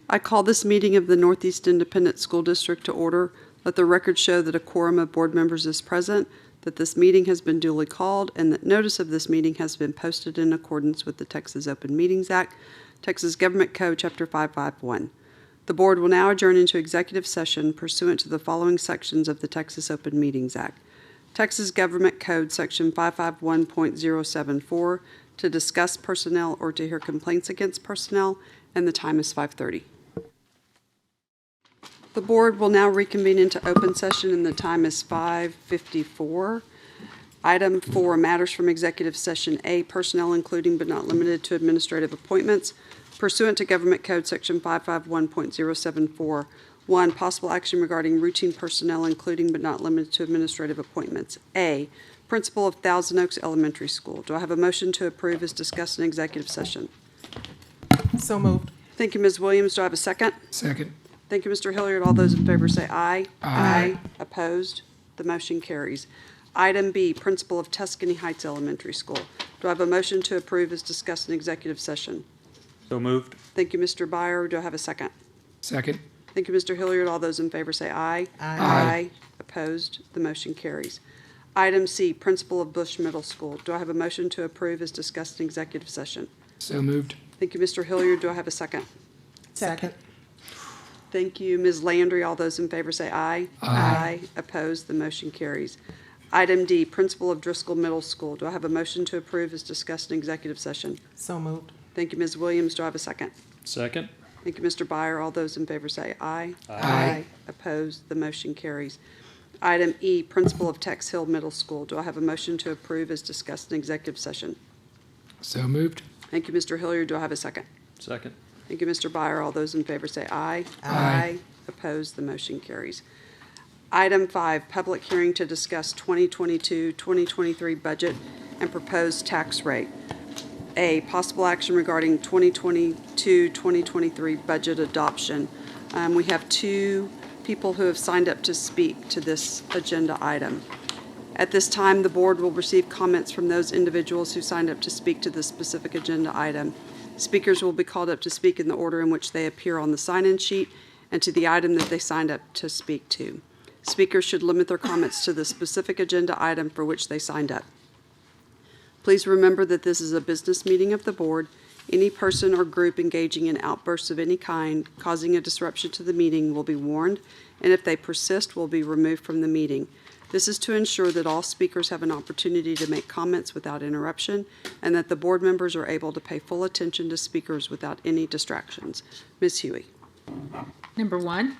I call this meeting of the Northeast Independent School District to order. Let the record show that a quorum of board members is present, that this meeting has been duly called, and that notice of this meeting has been posted in accordance with the Texas Open Meetings Act, Texas Government Code, Chapter 551. The board will now adjourn into executive session pursuant to the following sections of the Texas Open Meetings Act. Texas Government Code, Section 551.074, to discuss personnel or to hear complaints against personnel, and the time is 5:30. The board will now reconvene into open session, and the time is 5:54. Item 4, matters from executive session. A, personnel including but not limited to administrative appointments. Pursuant to Government Code Section 551.074. 1, possible action regarding routine personnel including but not limited to administrative appointments. A, principal of Thousand Oaks Elementary School. Do I have a motion to approve as discussed in executive session? So moved. Thank you, Ms. Williams. Do I have a second? Second. Thank you, Mr. Hilliard. All those in favor say aye. Aye. Opposed? The motion carries. Item B, principal of Tuscany Heights Elementary School. Do I have a motion to approve as discussed in executive session? So moved. Thank you, Mr. Byer. Do I have a second? Second. Thank you, Mr. Hilliard. All those in favor say aye. Aye. Opposed? The motion carries. Item C, principal of Bush Middle School. Do I have a motion to approve as discussed in executive session? So moved. Thank you, Mr. Hilliard. Do I have a second? Second. Thank you, Ms. Landry. All those in favor say aye. Aye. Opposed? The motion carries. Item D, principal of Driscoll Middle School. Do I have a motion to approve as discussed in executive session? So moved. Thank you, Ms. Williams. Do I have a second? Second. Thank you, Mr. Byer. All those in favor say aye. Aye. Opposed? The motion carries. Item E, principal of Tex Hill Middle School. Do I have a motion to approve as discussed in executive session? So moved. Thank you, Mr. Hilliard. Do I have a second? Second. Thank you, Mr. Byer. All those in favor say aye. Aye. Opposed? The motion carries. Item 5, public hearing to discuss 2022-2023 budget and proposed tax rate. A, possible action regarding 2022-2023 budget adoption. We have 2 people who have signed up to speak to this agenda item. At this time, the board will receive comments from those individuals who signed up to speak to this specific agenda item. Speakers will be called up to speak in the order in which they appear on the sign-in sheet and to the item that they signed up to speak to. Speakers should limit their comments to the specific agenda item for which they signed up. Please remember that this is a business meeting of the board. Any person or group engaging in outbursts of any kind, causing a disruption to the meeting, will be warned, and if they persist, will be removed from the meeting. This is to ensure that all speakers have an opportunity to make comments without interruption, and that the board members are able to pay full attention to speakers without any distractions. Ms. Huey. Number 1,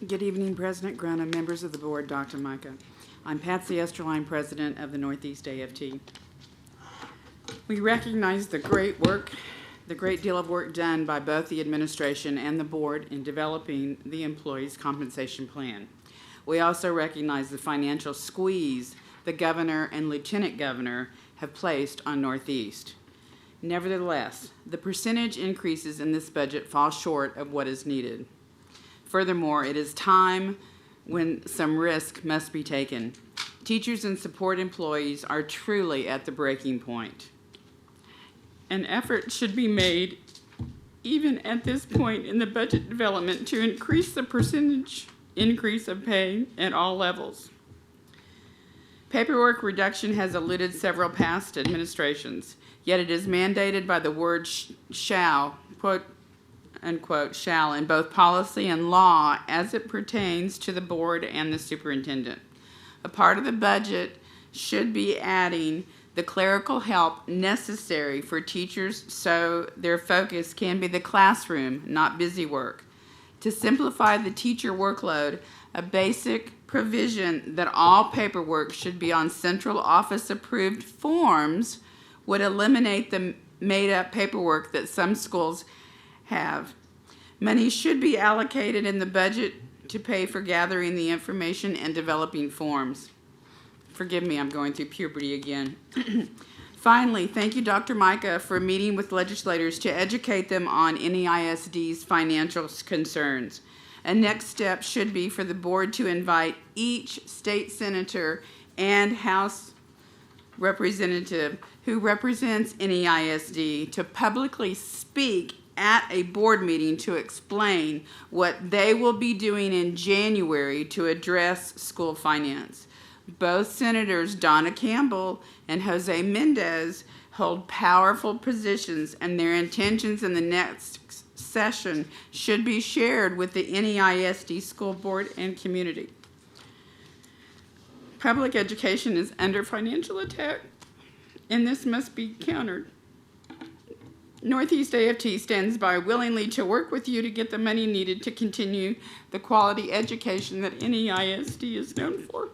Good evening, President Gruno, members of the board, Dr. Micah. I'm Patsy Esterline, President of the Northeast AFT. We recognize the great deal of work done by both the administration and the board in developing the employees' compensation plan. We also recognize the financial squeeze the governor and lieutenant governor have placed on Northeast. Nevertheless, the percentage increases in this budget fall short of what is needed. Furthermore, it is time when some risk must be taken. Teachers and support employees are truly at the breaking point. An effort should be made, even at this point in the budget development, to increase the percentage increase of pay at all levels. Paperwork reduction has eluded several past administrations, yet it is mandated by the word shall, quote, unquote, shall in both policy and law as it pertains to the board and the superintendent. A part of the budget should be adding the clerical help necessary for teachers so their focus can be the classroom, not busy work. To simplify the teacher workload, a basic provision that all paperwork should be on central office approved forms would eliminate the made-up paperwork that some schools have. Money should be allocated in the budget to pay for gathering the information and developing forms. Forgive me, I'm going through puberty again. Finally, thank you, Dr. Micah, for meeting with legislators to educate them on NEISD's financial concerns. A next step should be for the board to invite each state senator and House representative who represents NEISD to publicly speak at a board meeting to explain what they will be doing in January to address school finance. Both Senators Donna Campbell and Jose Mendez hold powerful positions, and their intentions in the next session should be shared with the NEISD school board and community. Public education is under financial attack, and this must be countered. Northeast AFT stands by willingly to work with you to get the money needed to continue the quality education that NEISD is known for.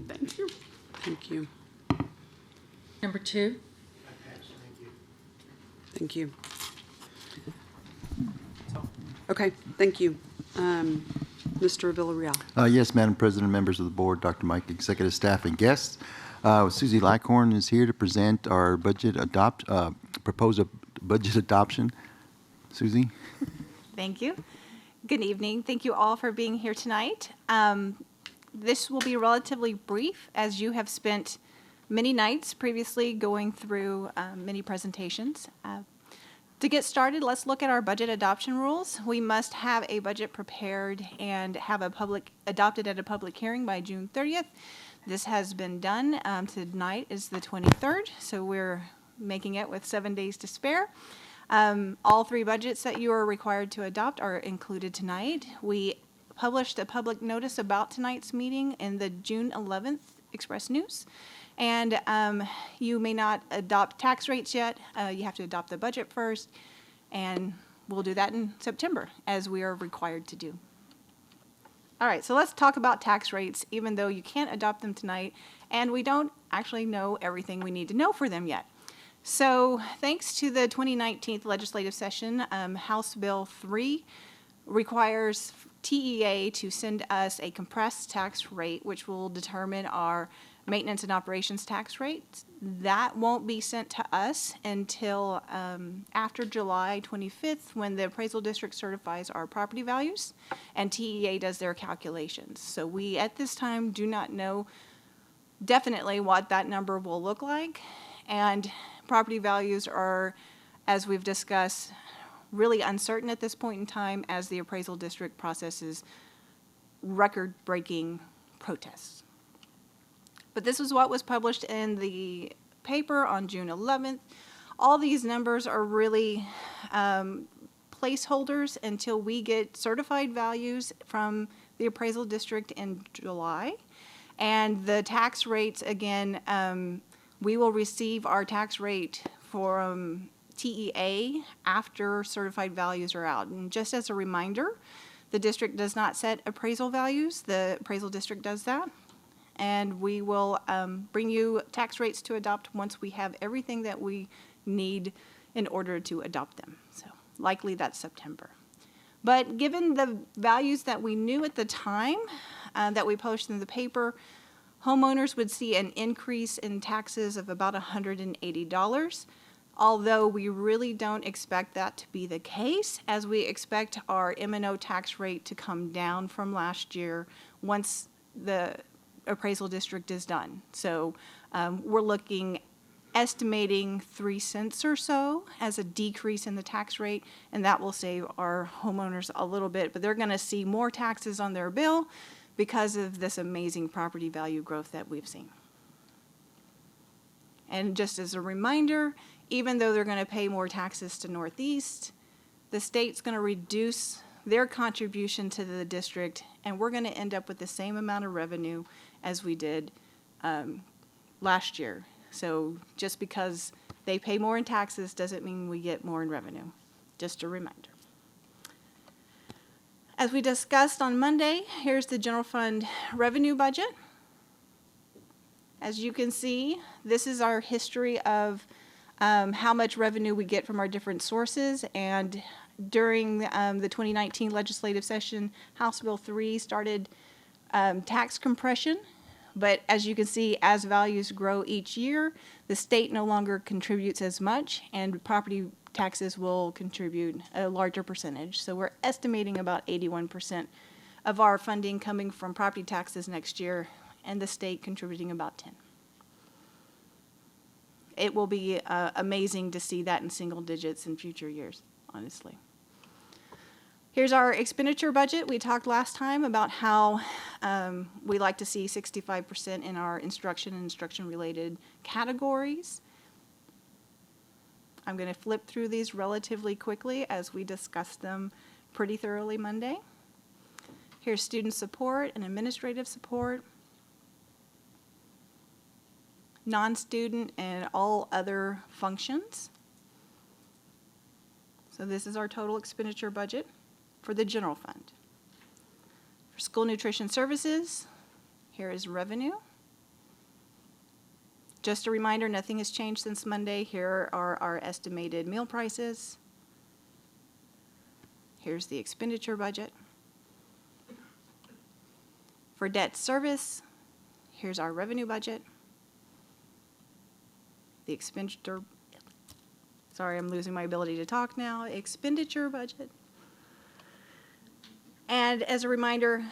Thank you. Thank you. Number 2. Thank you. Okay, thank you. Mr. Villarreal. Yes, Madam President, members of the board, Dr. Mike, executive staff, and guests. Susie Lycorn is here to present our proposed budget adoption. Susie? Thank you. Good evening. Thank you all for being here tonight. This will be relatively brief, as you have spent many nights previously going through many presentations. To get started, let's look at our budget adoption rules. We must have a budget prepared and have adopted at a public hearing by June 30th. This has been done. Tonight is the 23rd, so we're making it with 7 days to spare. All 3 budgets that you are required to adopt are included tonight. We published a public notice about tonight's meeting in the June 11th Express News. And you may not adopt tax rates yet. You have to adopt the budget first. And we'll do that in September, as we are required to do. All right, so let's talk about tax rates, even though you can't adopt them tonight, and we don't actually know everything we need to know for them yet. So thanks to the 2019 legislative session, House Bill 3 requires TEA to send us a compressed tax rate, which will determine our maintenance and operations tax rates. That won't be sent to us until after July 25th, when the appraisal district certifies our property values and TEA does their calculations. So we, at this time, do not know definitely what that number will look like. And property values are, as we've discussed, really uncertain at this point in time as the appraisal district processes record-breaking protests. But this is what was published in the paper on June 11th. All these numbers are really placeholders until we get certified values from the appraisal district in July. And the tax rates, again, we will receive our tax rate for TEA after certified values are out. And just as a reminder, the district does not set appraisal values. The appraisal district does that. And we will bring you tax rates to adopt once we have everything that we need in order to adopt them. So likely that's September. But given the values that we knew at the time that we posted in the paper, homeowners would see an increase in taxes of about $180, although we really don't expect that to be the case, as we expect our M&O tax rate to come down from last year once the appraisal district is done. So we're estimating 3 cents or so as a decrease in the tax rate, and that will save our homeowners a little bit, but they're going to see more taxes on their bill because of this amazing property value growth that we've seen. And just as a reminder, even though they're going to pay more taxes to Northeast, the state's going to reduce their contribution to the district, and we're going to end up with the same amount of revenue as we did last year. So just because they pay more in taxes doesn't mean we get more in revenue. Just a reminder. As we discussed on Monday, here's the general fund revenue budget. As you can see, this is our history of how much revenue we get from our different sources. And during the 2019 legislative session, House Bill 3 started tax compression, But as you can see, as values grow each year, the state no longer contributes as much, and property taxes will contribute a larger percentage. So we're estimating about 81% of our funding coming from property taxes next year, and the state contributing about 10. It will be amazing to see that in single digits in future years, honestly. Here's our expenditure budget. We talked last time about how we like to see 65% in our instruction and instruction-related categories. I'm going to flip through these relatively quickly as we discussed them pretty thoroughly Monday. Here's student support and administrative support, non-student and all other functions. So this is our total expenditure budget for the general fund. For school nutrition services, here is revenue. Just a reminder, nothing has changed since Monday. Here are our estimated meal prices. Here's the expenditure budget. For debt service, here's our revenue budget. The expenditure, sorry, I'm losing my ability to talk now, expenditure budget. And as a reminder,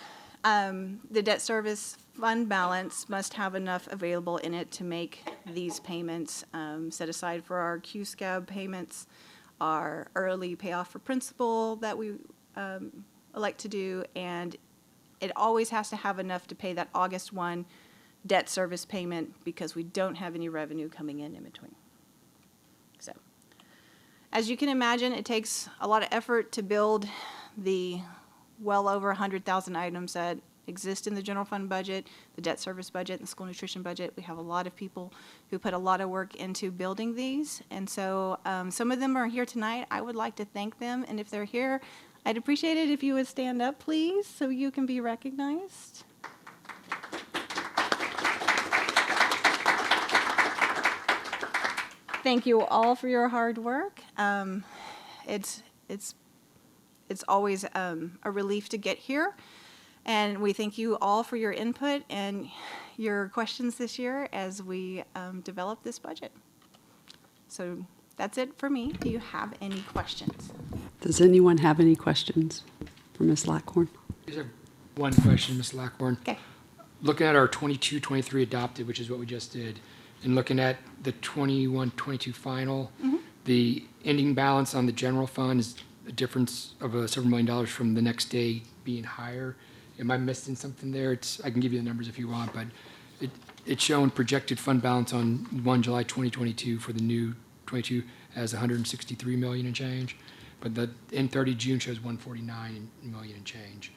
the debt service fund balance must have enough available in it to make these payments set aside for our Q-SCAB payments, our early payoff for principal that we elect to do, and it always has to have enough to pay that August 1 debt service payment because we don't have any revenue coming in between. So, as you can imagine, it takes a lot of effort to build the well over 100,000 items that exist in the general fund budget, the debt service budget, and the school nutrition budget. We have a lot of people who put a lot of work into building these, and so some of them are here tonight. I would like to thank them, and if they're here, I'd appreciate it if you would stand up, please, so you can be recognized. Thank you all for your hard work. It's always a relief to get here, and we thank you all for your input and your questions this year as we develop this budget. So that's it for me. Do you have any questions? Does anyone have any questions for Ms. Lackhorn? I just have one question, Ms. Lackhorn. Okay. Looking at our 22-23 adopted, which is what we just did, and looking at the 21-22 final, the ending balance on the general fund is a difference of several $1 million from the next day being higher. Am I missing something there? I can give you the numbers if you want, but it's showing projected fund balance on 1 July 2022 for the new 22 as 163 million and change, but the end 30 June shows 149 million and change.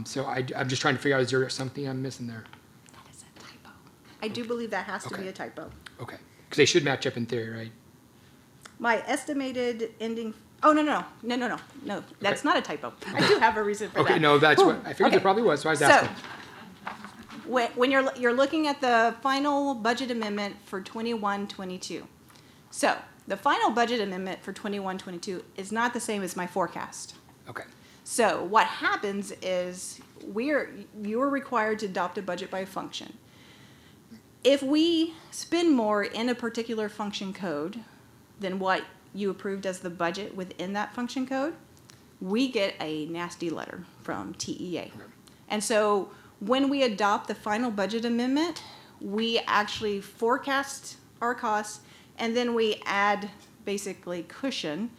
So I'm just trying to figure out, is there something I'm missing there? That is a typo. I do believe that has to be a typo. Okay, because they should match up in theory, right? My estimated ending, oh, no, that's not a typo. I do have a reason for that. Okay, no, that's what, I figured Okay. there probably was, so I was So, asking. when you're looking at the final budget amendment for 21-22. So, the final budget amendment for 21-22 is not the same as my forecast. Okay, So what happens is you're required to adopt a budget by function. If we spend more in a particular function code than what you approved as the budget within that function code, we get a nasty letter from TEA. And so when we adopt the final budget amendment, we actually forecast our costs and then we add basically cushion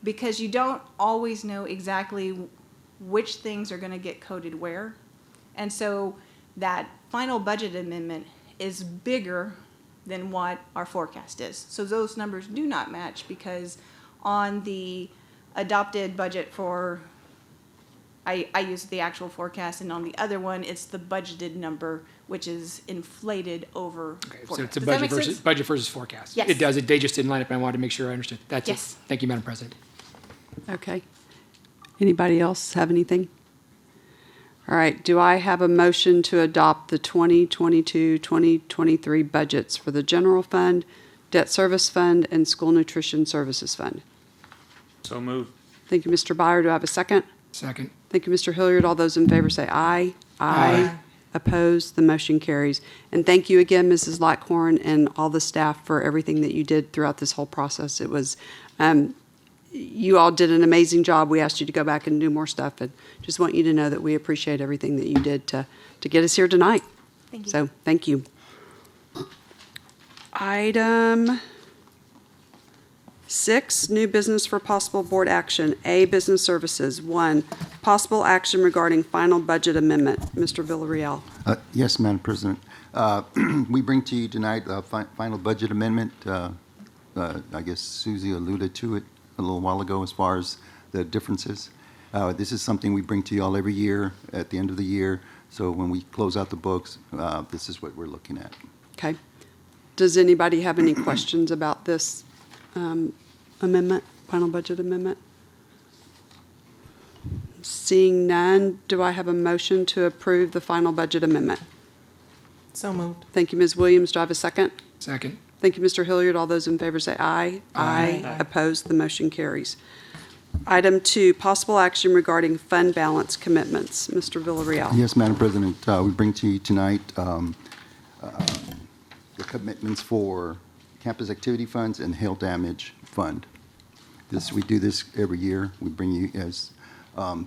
because you don't always know exactly which things are going to get coded where. And so that final budget amendment is bigger than what our forecast is. So those numbers do not match because on the adopted budget for, I use the actual forecast, and on the other one, it's the budgeted number, which is inflated over okay, so forecast. it's a Does that make budget sense? versus forecast. Yes. It does, they just didn't line up, and I wanted to make sure I understood. That's Yes. it. Thank you, Madam President. Okay. Anybody else have anything? All right, do I have a motion to adopt the 2022-2023 budgets for the general fund, debt service fund, and school nutrition services fund? So moved. Thank you, Mr. Byer. Do I have a second? Second. Thank you, Mr. Hilliard. All those in favor say aye. Aye. Opposed? The motion carries. And thank you again, Mrs. Lackhorn, and all the staff for everything that you did throughout this whole process. It was, you all did an amazing job. We asked you to go back and do more stuff, and just want you to know that we appreciate everything that you did to get us here tonight. Thank you. So, thank you. Item 6, new business for possible board action. A, business services. 1, possible action regarding final budget amendment. Mr. Villarreal. Yes, Madam President. We bring to you tonight a final budget amendment. I guess Susie alluded to it a little while ago as far as the differences. This is something we bring to you all every year at the end of the year. So when we close out the books, this is what we're looking at. Okay. Does anybody have any questions about this amendment, final budget amendment? Seeing none, do I have a motion to approve the final budget amendment? So moved. Thank you, Ms. Williams. Do I have a second? Second. Thank you, Mr. Hilliard. All those in favor say aye. Aye. Opposed? The motion carries. Item 2, possible action regarding fund balance commitments. Mr. Villarreal. Yes, Madam President, we bring to you tonight the commitments for campus activity funds and hail damage fund. We do this every year. We bring you as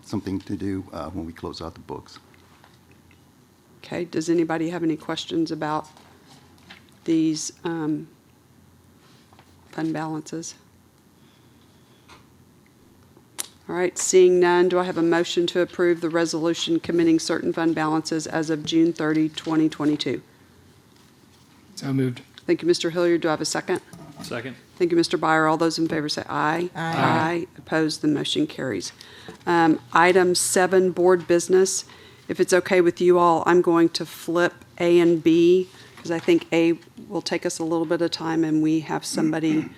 something to do when we close out the books. Okay, does anybody have any questions about these fund balances? All right, seeing none, do I have a motion to approve the resolution committing certain fund balances as of June 30, 2022? So moved. Thank you, Mr. Hilliard. Do I have a second? Second. Thank you, Mr. Byer. All those in favor say aye. Aye. Opposed? The motion carries. Item 7, board business. If it's okay with you all, I'm going to flip A and B, because I think A will take us a little bit of time, and we have somebody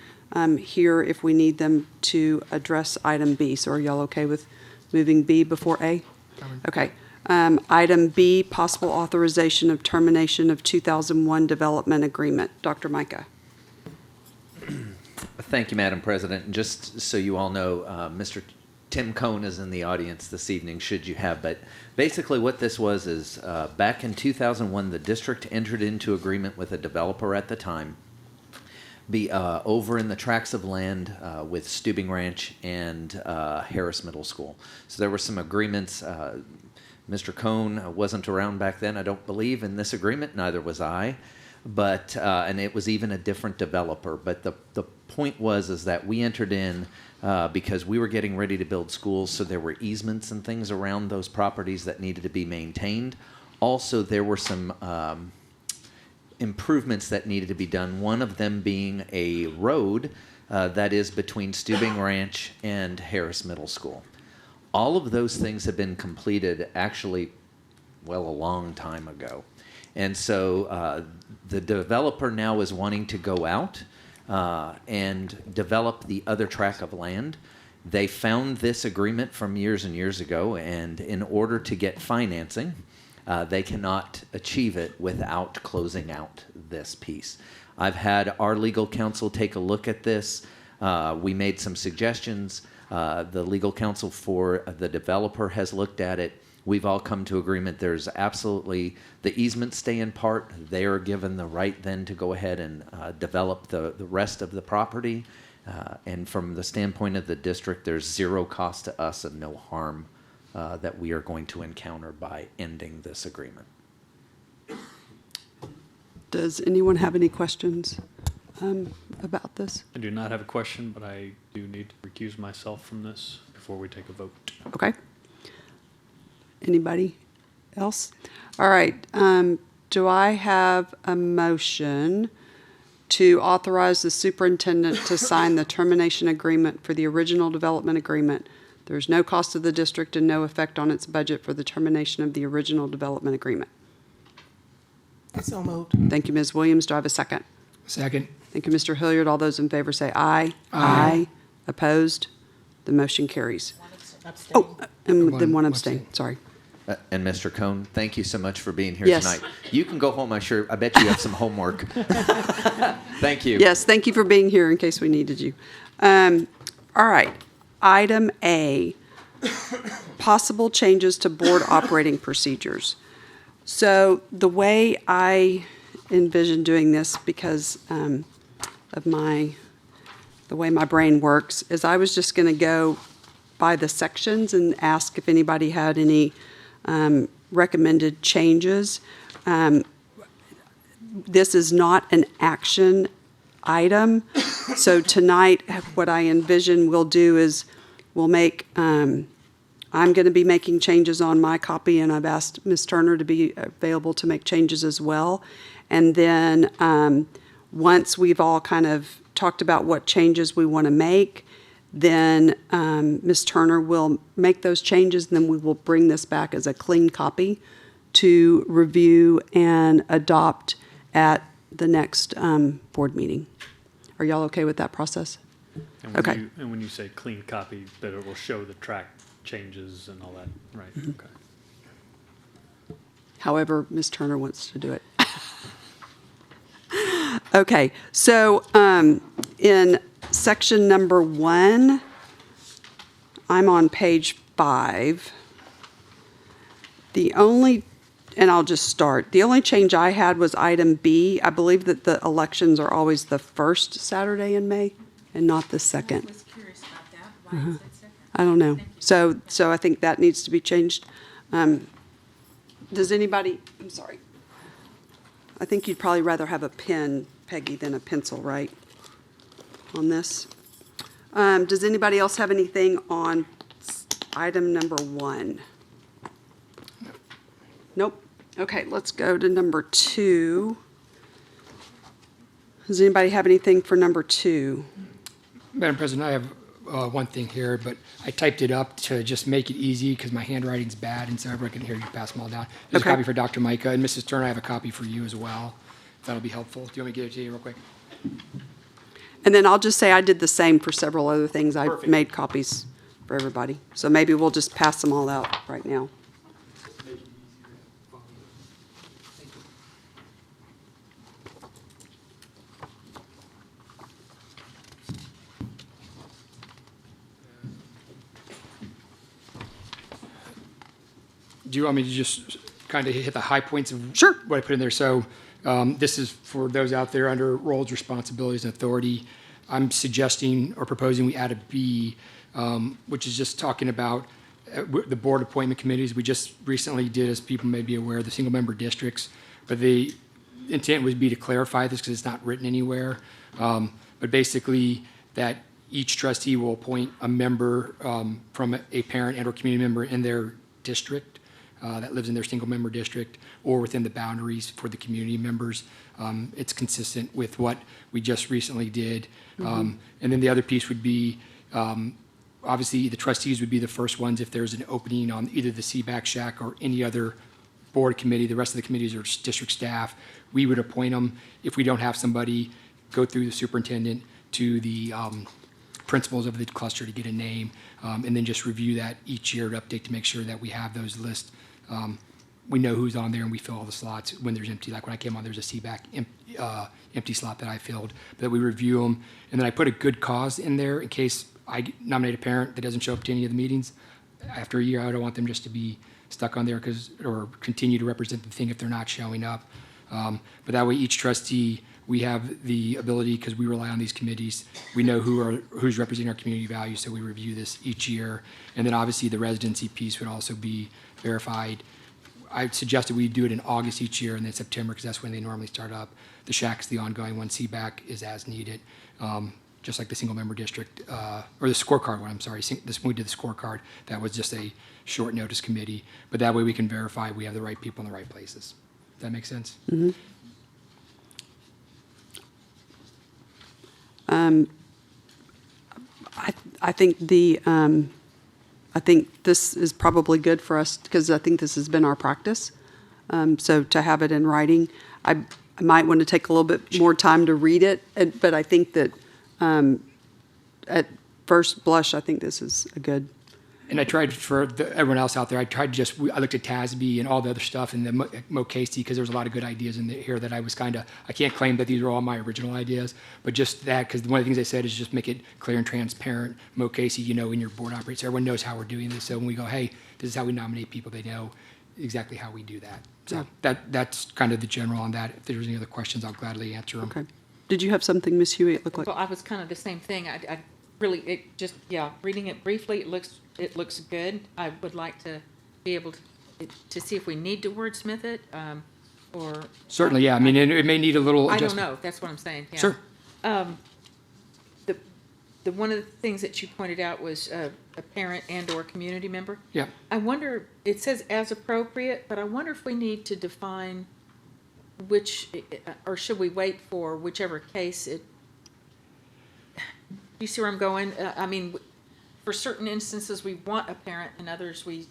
here if we need them to address item B. So are y'all okay with moving B before A? Okay. Item B, possible authorization of termination of 2001 development agreement. Dr. Micah. Thank you, Madam President. And just so you all know, Mr. Tim Cohn is in the audience this evening, should you have. But basically what this was is back in 2001, the district entered into agreement with a developer at the time, over in the tracts of land with Stubing Ranch and Harris Middle School. So there were some agreements. Mr. Cohn wasn't around back then, I don't believe, in this agreement. Neither was I. But and it was even a different developer. But the point was that we entered in because we were getting ready to build schools, so there were easements and things around those properties that needed to be maintained. Also, there were some improvements that needed to be done. One of them being a road that is between Stubing Ranch and Harris Middle School. All of those things have been completed actually, well, a long time ago. And so the developer now is wanting to go out and develop the other tract of land. They found this agreement from years and years ago, and in order to get financing, they cannot achieve it without closing out this piece. I've had our legal counsel take a look at this. We made some suggestions. The legal counsel for the developer has looked at it. We've all come to agreement. There's absolutely, the easements stay in part. They are given the right then to go ahead and develop the rest of the property. And from the standpoint of the district, there's zero cost to us and no harm that we are going to encounter by ending this agreement. Does anyone have any questions about this? I do not have a question, but I do need to recuse myself from this before we take a vote. Okay. Anybody else? All right. Do I have a motion to authorize the superintendent to sign the termination agreement for the original development agreement? There's no cost to the district and no effect on its budget for the termination of the original development agreement. So moved. Thank you, Ms. Williams. Do I have a second? Second. Thank you, Mr. Hilliard. All those in favor say aye. Aye. Opposed? The motion carries. Abstain. Oh, and then one One abstain. abstain. Sorry. And Mr. Cohn, thank you so much for being here Yes. tonight. You can go home, I bet you have some homework. Thank you. Yes, thank you for being here in case we needed you. All right. Item A, possible changes to board operating procedures. So the way I envision doing this, because of the way my brain works, is I was just going to go by the sections and ask if anybody had any recommended changes. This is not an action item. So tonight, what I envision we'll do is we'll make, I'm going to be making changes on my copy, and I've asked Ms. Turner to be available to make changes as well. And then once we've all kind of talked about what changes we want to make, then Ms. Turner will make those changes, and then we will bring this back as a clean copy to review and adopt at the next board meeting. Are y'all okay with that process? And when Okay. and when you say clean copy, that it will show the track changes and all that, right? Okay. However Ms. Turner wants to do it. Okay, so in section number 1, I'm on page 5. And I'll just start. The only change I had was item B. I believe that the elections are always the first Saturday in May and not the second. I was curious about that. Why is it second? I don't know. So I think that needs to be changed. Does anybody, I'm sorry. I think you'd probably rather have a pen, Peggy, than a pencil, right? On this. Does anybody else have anything on item number 1? Nope. Okay, let's go to number 2. Does anybody have anything for number 2? Madam President, I have one thing here, but I typed it up to just make it easy because my handwriting's bad, and so everyone can hear you pass them all down. There's Okay. a copy for Dr. Micah, and Mrs. Turner, I have a copy for you as well, if that'll be helpful. Do you want me to give it to you real quick? And then I'll just say I did the same for several other things. I Perfect. made copies for everybody. So maybe we'll just pass them all out right now. Do you want me to just kind of hit the high points of Sure. what I put in there? So this is for those out there under roles, responsibilities, and authority. I'm suggesting or proposing we add a B, which is just talking about the board appointment committees. We just recently did, as people may be aware, the single-member districts. But the intent would be to clarify this because it's not written anywhere. But basically, that each trustee will appoint a member from a parent and or community member in their district that lives in their single-member district or within the boundaries for the community members. It's consistent with what we just recently did. And then the other piece would be, obviously, the trustees would be the first ones if there's an opening on either the CBAC shack or any other board committee. The rest of the committees are district staff. We would appoint them. If we don't have somebody, go through the superintendent to the principals of the cluster to get a name, and then just review that each year to update to make sure that we have those lists. We know who's on there and we fill all the slots when there's empty. Like when I came on, there's a CBAC empty slot that I filled, but we review them. And then I put a good cause in there in case I nominate a parent that doesn't show up to any of the meetings. After a year, I don't want them just to be stuck on there or continue to represent the thing if they're not showing up. But that way, each trustee, we have the ability, because we rely on these committees, we know who's representing our community values, so we review this each year. And then obviously the residency piece would also be verified. I suggested we do it in August each year and then September, because that's when they normally start up. The shack's the ongoing one. CBAC is as needed, just like the single-member district, or the scorecard one, I'm sorry. This when we did the scorecard, that was just a short notice committee. But that way we can verify we have the right people in the right places. Does that make sense? Mm-hmm. I think this is probably good for us because I think this has been our practice. So to have it in writing, I might want to take a little bit more time to read it, but I think that at first blush, I think this is a good. And I tried for everyone else out there, I looked at TASB and all the other stuff and the Mo Casey, because there was a lot of good ideas in here that I was I can't claim that these are all my original ideas, but just that, because one of the things I said is just make it clear and transparent. Mo Casey, in your board operates, everyone knows how we're doing this. So when we go, hey, this is how we nominate people, they know exactly how we do that. So Yeah. that's kind of the general on that. If there's any other questions, I'll gladly answer them. Okay. Did you have something, Ms. Huey? It looked like. Well, I was kind of the same thing. I really, it just, yeah, reading it briefly, it looks good. I would like to be able to see if we need to wordsmith it, or. Certainly, yeah. I mean, it may need a little I don't adjustment. know. That's what I'm saying. Yeah. Sure. The one of the things that you pointed out was a parent and/or community member. Yeah. I wonder, it says as appropriate, but I wonder if we need to define which, or should we wait for whichever case it, you see where I'm going? I mean, for certain instances, we want a parent, and others we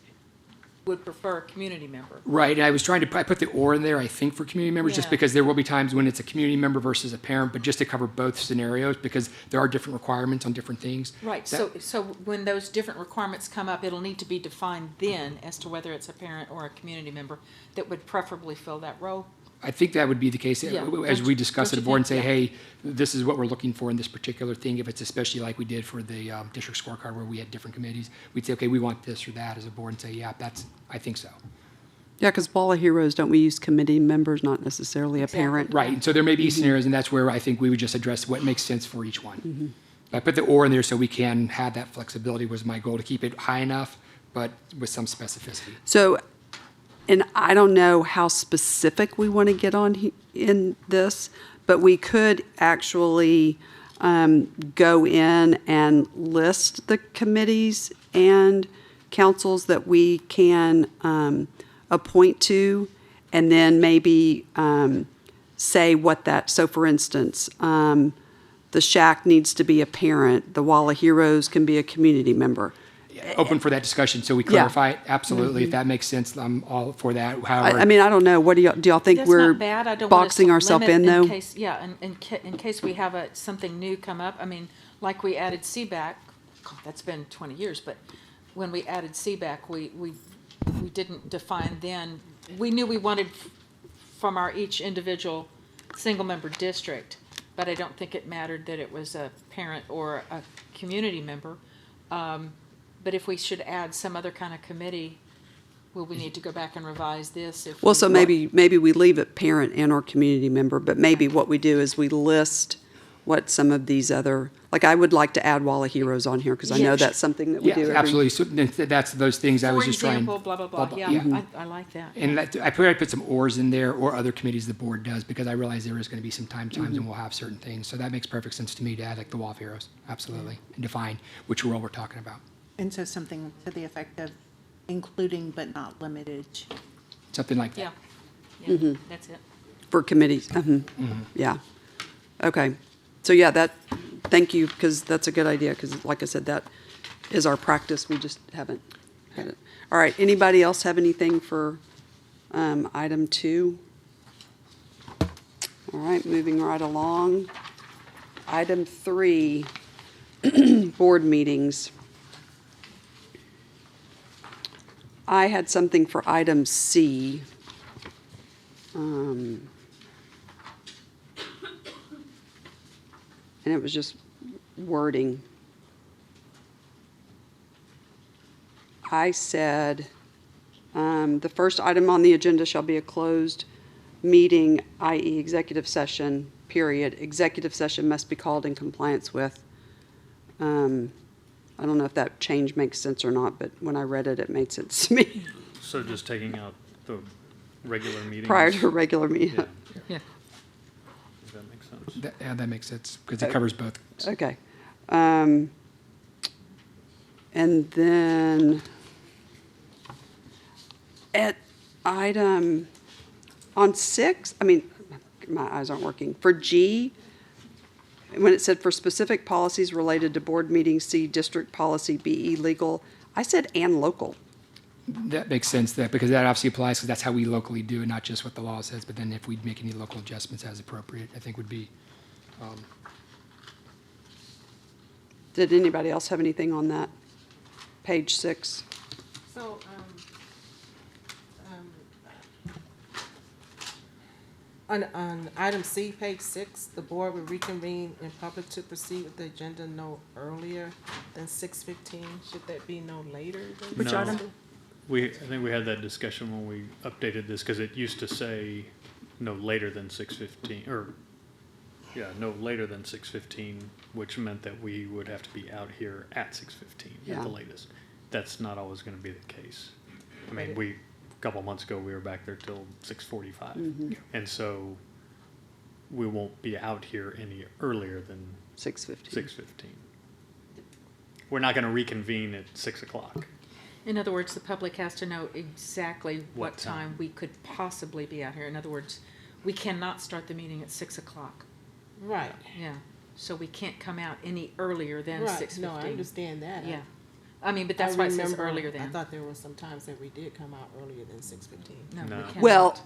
would prefer a community member. Right, and I put the or in there, I think, for community members, just Yeah. because there will be times when it's a community member versus a parent, but just to cover both scenarios, because there are different requirements on different things. Right, so when those different requirements come up, it'll need to be defined then as to whether it's a parent or a community member that would preferably fill that role. I think that would be the case, Yeah. as we discuss Don't at you the board and think? say, Yeah. hey, this is what we're looking for in this particular thing, if it's especially like we did for the district scorecard where we had different committees, we'd say, okay, we want this or that as a board, and say, yeah, I think so. Yeah, because Wall of Heroes, don't we use committee members, not necessarily a Exactly. parent? Right, and so there may be scenarios, and that's where I think we would just address what makes sense for each one. I put the or in there so we can have that flexibility, was my goal, to keep it high enough, but with some specificity. So, and I don't know how specific we want to get on in this, but we could actually go in and list the committees and councils that we can appoint to, and then maybe say what that, so for instance, the Shack needs to be a parent, the Wall of Heroes can be a community member. Open for that discussion, so we clarify it, absolutely, if that makes sense, I'm all for that, however. I mean, I don't know, what do y'all think That's we're not bad. I don't want us to boxing ourselves limit in, though? case, yeah, in case we have something new come up. I mean, like we added CBAC, that's been 20 years, but when we added CBAC, we didn't define then. We knew we wanted from our each individual single-member district, but I don't think it mattered that it was a parent or a community member. But if we should add some other kind of committee, will we need to go back and revise this? Well, so maybe we leave it parent and or community member, but maybe what we do is we list what some of these other, like I would like to add Wall of Heroes on here, because I know Yes. that's something that we Yeah, do every. absolutely, so that's those things I was just trying. For example, blah, blah, blah. Yeah, I like that. And I put some ors in there, or other committees the board does, because I realize there is going to be some times and we'll have certain things. So that makes perfect sense to me to add like the Wall of Heroes, absolutely, and define which role we're talking about. And so something to the effect of including but not limited. Something like Yeah, that. yeah, that's it. For committees, yeah. Okay, so yeah, thank you, because that's a good idea, because like I said, that is our practice, we just haven't had it. All right, anybody else have anything for item 2? All right, moving right along. Item 3, board meetings. I had something for item C. And it was just wording. I said, the first item on the agenda shall be a closed meeting, i.e. executive session, period. Executive session must be called in compliance with. I don't know if that change makes sense or not, but when I read it, it made sense to me. So just taking out the regular meetings? Prior to a regular meeting. Yeah, Yeah. does that make sense? Yeah, that makes sense, because it covers both. Okay. And then at item, on 6, I mean, my eyes aren't working. For G, when it said for specific policies related to board meetings, see district policy, BE legal, I said and local. That makes sense, because that obviously applies, because that's how we locally do it, not just what the law says, but then if we make any local adjustments as appropriate, I think would be. Did anybody else have anything on that? Page 6. So, on item C, page 6, the board will reconvene in public to proceed with the agenda no earlier than 6:15. Should that be no later than? Which item? I think we had that discussion when we updated this, because it used to say no later than 6:15, no later than 6:15, which meant that we would have to be out here at 6:15 at Yeah. the latest. That's not always gonna be the case. I mean, a couple months ago, we were back there till 6:45. And so we won't be out here any earlier than 6:15. 6:15. We're not gonna reconvene at 6 o'clock. In other words, the public has to know exactly What what time. time we could possibly be out here. In other words, we cannot start the meeting at 6 o'clock. Right, Yeah, so we can't come out any earlier than right, 6:15. no, I understand that. Yeah, I mean, but that's why it says earlier I than. thought there were some times that we did come out earlier than 6:15. No, we No. cannot. Well,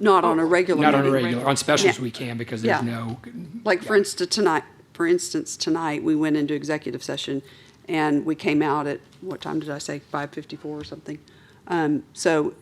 not on a regular Not on a meeting. regular, on specials Yeah. we can because there's Yeah. no, Like, for instance, tonight, we went into executive session, and we came out at, what time did I say, 5:54 or something? So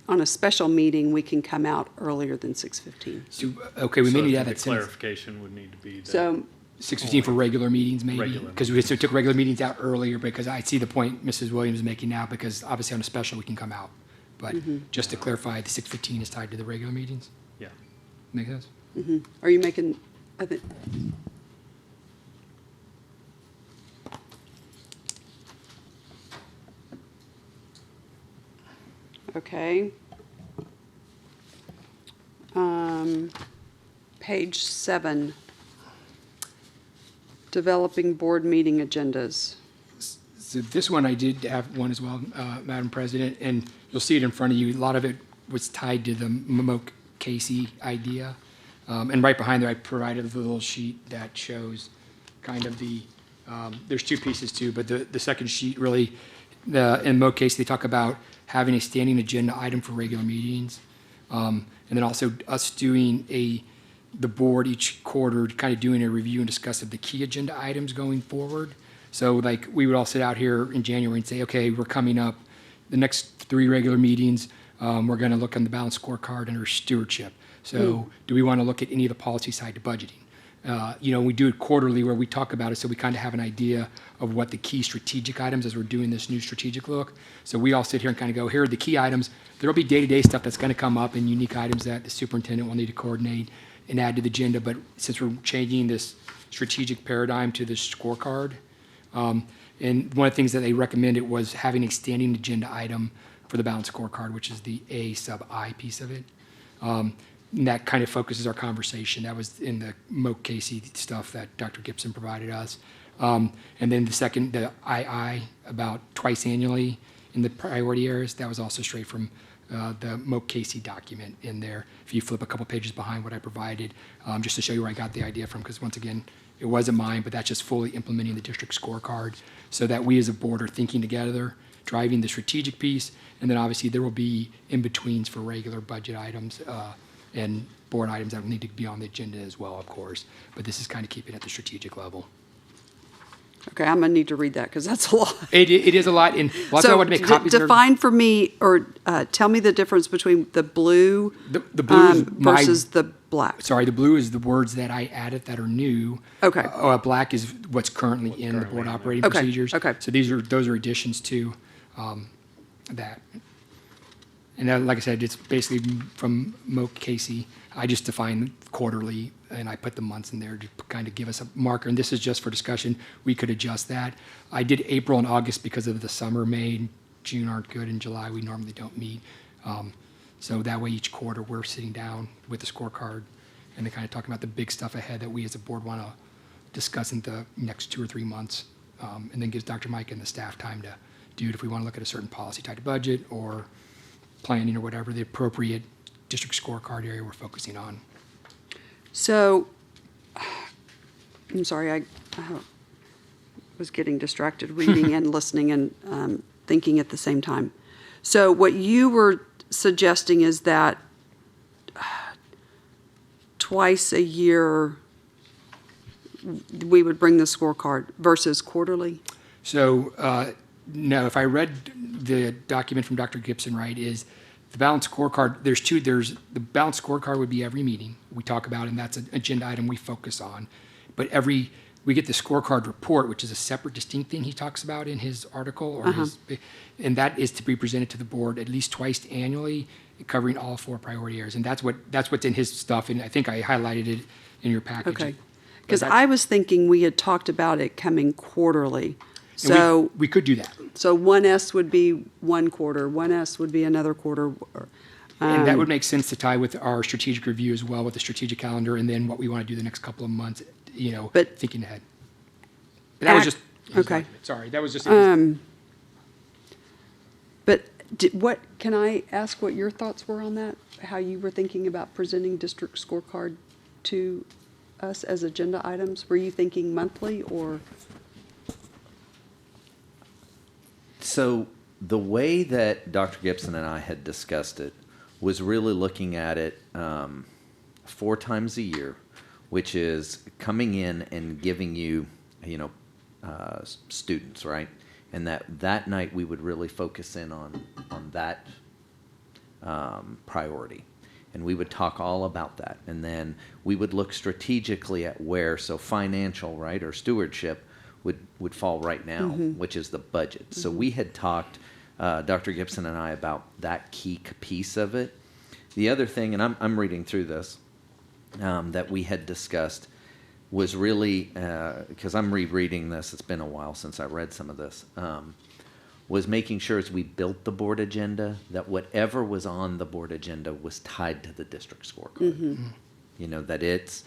on a special meeting, we can come out earlier than 6:15. so, okay, we may So need to I add think that the sentence. clarification would need to be that. So, 6:15 for regular meetings, maybe? Regular Because we took regular meetings out earlier, because I see the point Mrs. Williams is making now, because obviously on a special, we can come out. But just to clarify, the 6:15 is tied to the regular meetings? Yeah. Make sense? are you making, I think, okay. Page 7, developing board meeting agendas. So this one, I did have one as well, Madam President, and you'll see it in front of you. A lot of it was tied to the Moke Casey idea. And right behind there, I provided a little sheet that shows kind of the, there's two pieces too, but the second sheet really, in Moke Casey, they talk about having a standing agenda item for regular meetings. And then also us doing the board each quarter, kind of doing a review and discuss of the key agenda items going forward. So like, we would all sit out here in January and say, okay, we're coming up, the next 3 regular meetings, we're gonna look on the balanced scorecard and our stewardship. So do we wanna look at any of the policy side to budgeting? We do it quarterly where we talk about it, so we kind of have an idea of what the key strategic items as we're doing this new strategic look. So we all sit here and kind of go, here are the key items. There'll be day-to-day stuff that's going to come up and unique items that the superintendent will need to coordinate and add to the agenda. But since we're changing this strategic paradigm to this scorecard, and one of the things that they recommended was having a standing agenda item for the balanced scorecard, which is the A sub I piece of it. And that kind of focuses our conversation. That was in the Moke Casey stuff that Dr. Gibson provided us. And then the second, the II, about twice annually in the priority areas, that was also straight from the Moke Casey document in there. If you flip a couple pages behind what I provided, just to show you where I got the idea from, because once again, it wasn't mine, but that's just fully implementing the district scorecard so that we as a board are thinking together, driving the strategic piece, and then obviously there will be in-betweens for regular budget items and board items that will need to be on the agenda as well, of course. But this is kind of keeping it at the strategic level. Okay, I'm gonna need to read that, because that's a lot. It is a lot, and lots of I So, want to make copies of. define for me, or tell me the difference between the blue The blue is my, versus the black. sorry, the blue is the words that I added that are new. Okay. Black is what's currently in the board operating Okay, procedures. okay. So those are additions to that. And then, like I said, it's basically from Moke Casey. I just define quarterly, and I put the months in there to kind of give us a marker. And this is just for discussion. We could adjust that. I did April and August because of the summer. May and June aren't good. In July, we normally don't meet. So that way, each quarter, we're sitting down with the scorecard and then kind of talking about the big stuff ahead that we as a board want to discuss in the next 2 or 3 months. And then gives Dr. Mike and the staff time to do it if we want to look at a certain policy tied to budget or planning or whatever, the appropriate district scorecard area we're focusing on. So, I'm sorry, I was getting distracted reading and listening and thinking at the same time. So what you were suggesting is that twice a year we would bring the scorecard versus quarterly? So, no, if I read the document from Dr. Gibson right, is the balanced scorecard, there's the balanced scorecard would be every meeting we talk about, and that's an agenda item we focus on. But every we get the scorecard report, which is a separate, distinct thing he talks about in his article, or and that is to be presented to the board at least twice annually, covering all 4 priority areas. And that's what's in his stuff, and I think I highlighted it in your package. Okay. But Because that- I was thinking we had talked about it coming quarterly. and So, we could do that. so 1S would be one quarter, 1S would be another quarter. And that would make sense to tie with our strategic review as well, with the strategic calendar, and then what we want to do the next couple of months, But- thinking ahead. But that was just. his Okay. document. Sorry, that was just. But can I ask what your thoughts were on that? How you were thinking about presenting district scorecard to us as agenda items? Were you thinking monthly or? So the way that Dr. Gibson and I had discussed it was really looking at it 4 times a year, which is coming in and giving you, students, right? And that night we would really focus in on that priority. And we would talk all about that. And then we would look strategically at where, so financial, right, or stewardship would fall right now, which is the budget. So we had talked, Dr. Gibson and I, about that key piece of it. The other thing, and I'm reading through this, that we had discussed was really, because I'm rereading this, it's been a while since I read some of this, was making sure as we built the board agenda that whatever was on the board agenda was tied to the district scorecard. That it's,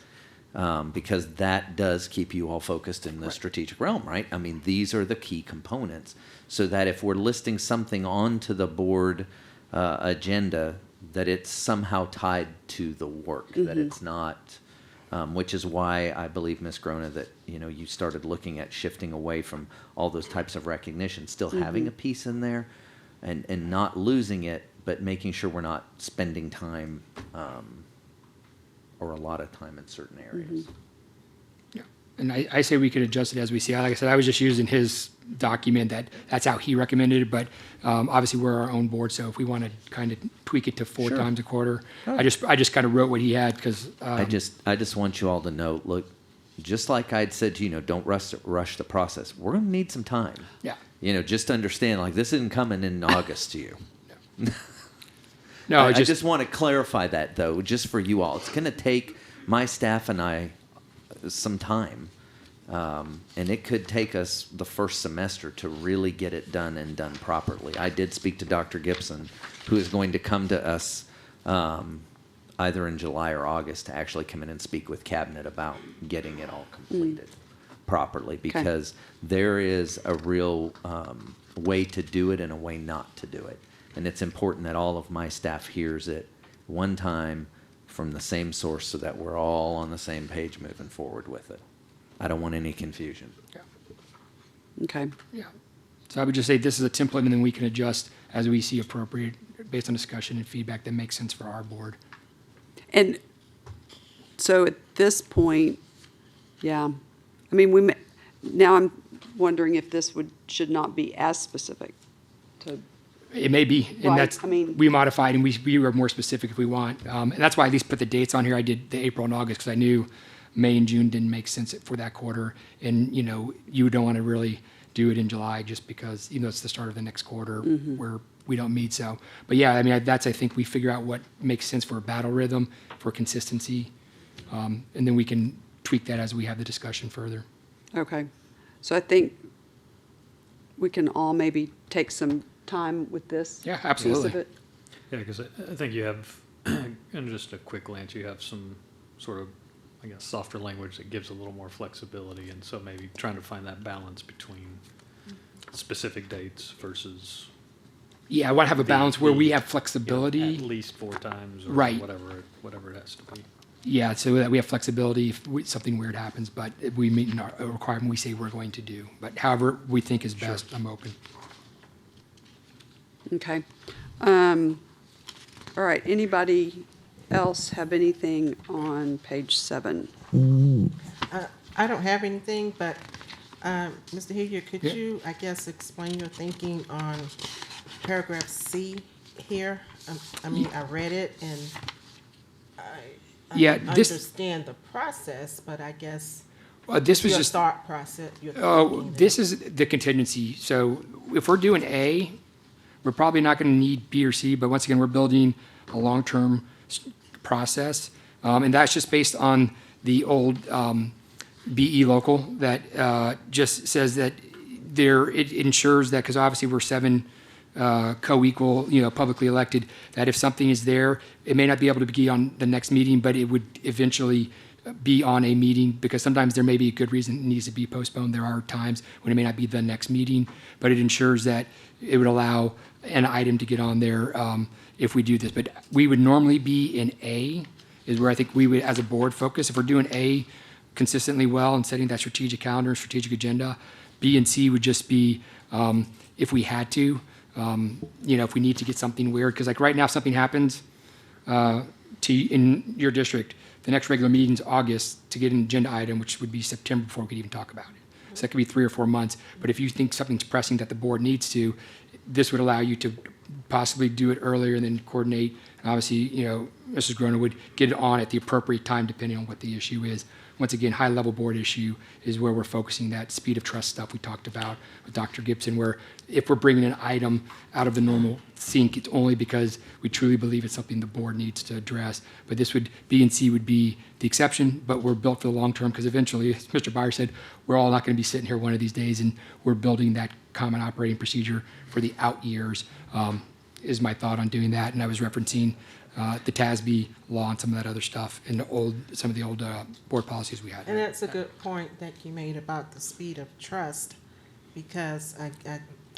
because that does keep you all focused in the strategic realm, right? I mean, these are the key components, so that if we're listing something onto the board agenda, that it's somehow tied to the work, that it's not, which is why I believe, Ms. Grona, that you started looking at shifting away from all those types of recognition, still having a piece in there, and not losing it, but making sure we're not spending time or a lot of time in certain areas. Yeah. And I say we could adjust it as we see. Like I said, I was just using his document that's how he recommended it, but obviously we're our own board, so if we want to kind of tweak it to 4 times a quarter, I just kind of wrote what he had, because I just want you all to know, look, just like I'd said to don't rush the process. We're going to need some time. Yeah. Just understand, like, this isn't coming in August to you. No, I just want to clarify that, though, just for you all. It's going to take my staff and I some time. And it could take us the first semester to really get it done and done properly. I did speak to Dr. Gibson, who is going to come to us either in July or August to actually come in and speak with Cabinet about getting it all completed properly, because there is a real way to do it and a way not to do it. And it's important that all of my staff hears it one time from the same source, so that we're all on the same page moving forward with it. I don't want any confusion. Okay. Yeah. So I would just say this is a template, and then we can adjust as we see appropriate based on discussion and feedback that makes sense for our board. And so at this point, I mean, now I'm wondering if this should not be as specific to. It may be, and Right, that's, I mean- we modified, and we are more specific if we want. And that's why I at least put the dates on here. I did the April and August, because I knew May and June didn't make sense for that quarter. And, you don't want to really do it in July, just because, it's the start of the next quarter where we don't meet. So, but yeah, I mean, that's, I think we figure out what makes sense for a battle rhythm, for consistency. And then we can tweak that as we have the discussion further. Okay. So I think we can all maybe take some time with this. Yeah, piece absolutely. of it. Yeah, because I think you have, in just a quick glance, you have some sort of, I guess, softer language that gives a little more flexibility, and so maybe trying to find that balance between specific dates versus. Yeah, I want to have a balance where we have At flexibility. least 4 times, or Right. whatever it has to be. Yeah, so that we have flexibility if something weird happens, but if we meet a requirement we say we're going to do. But however we think is best, I'm open. Okay. All right, anybody else have anything on page 7? I don't have anything, but, Mr. Hilliard, could Yeah. you, I guess, explain your thinking on paragraph C here? I mean, I read it and I Yeah, this- understand the process, but I guess This was Your just, thought process. your oh, thinking. this is the contingency. So if we're doing A, we're probably not going to need B or C, but once again, we're building a long-term process. And that's just based on the old BE local that just says that it ensures that, because obviously we're 7 co-equal, publicly elected, that if something is there, it may not be able to be on the next meeting, but it would eventually be on a meeting, because sometimes there may be a good reason it needs to be postponed. There are times when it may not be the next meeting, but it ensures that it would allow an item to get on there if we do this. But we would normally be in A, is where I think we would, as a board, focus. If we're doing A consistently well and setting that strategic calendar, strategic agenda, B and C would just be if we had to, if we need to get something weird. Because like right now, if something happens in your district, the next regular meeting's August to get an agenda item, which would be September before we could even talk about it. So that could be 3 or 4 months. But if you think something's pressing that the board needs to, this would allow you to possibly do it earlier and then coordinate. And obviously, Mrs. Groner would get it on at the appropriate time depending on what the issue is. Once again, high-level board issue is where we're focusing that speed of trust stuff we talked about with Dr. Gibson, where if we're bringing an item out of the normal sink, it's only because we truly believe it's something the board needs to address. But this would, B and C would be the exception, but we're built for the long term, because eventually, as Mr. Byer said, we're all not going to be sitting here one of these days, and we're building that common operating procedure for the out years, is my thought on doing that. And I was referencing the TASB law and some of that other stuff and some of the old board policies we had. And that's a good point that you made about the speed of trust, because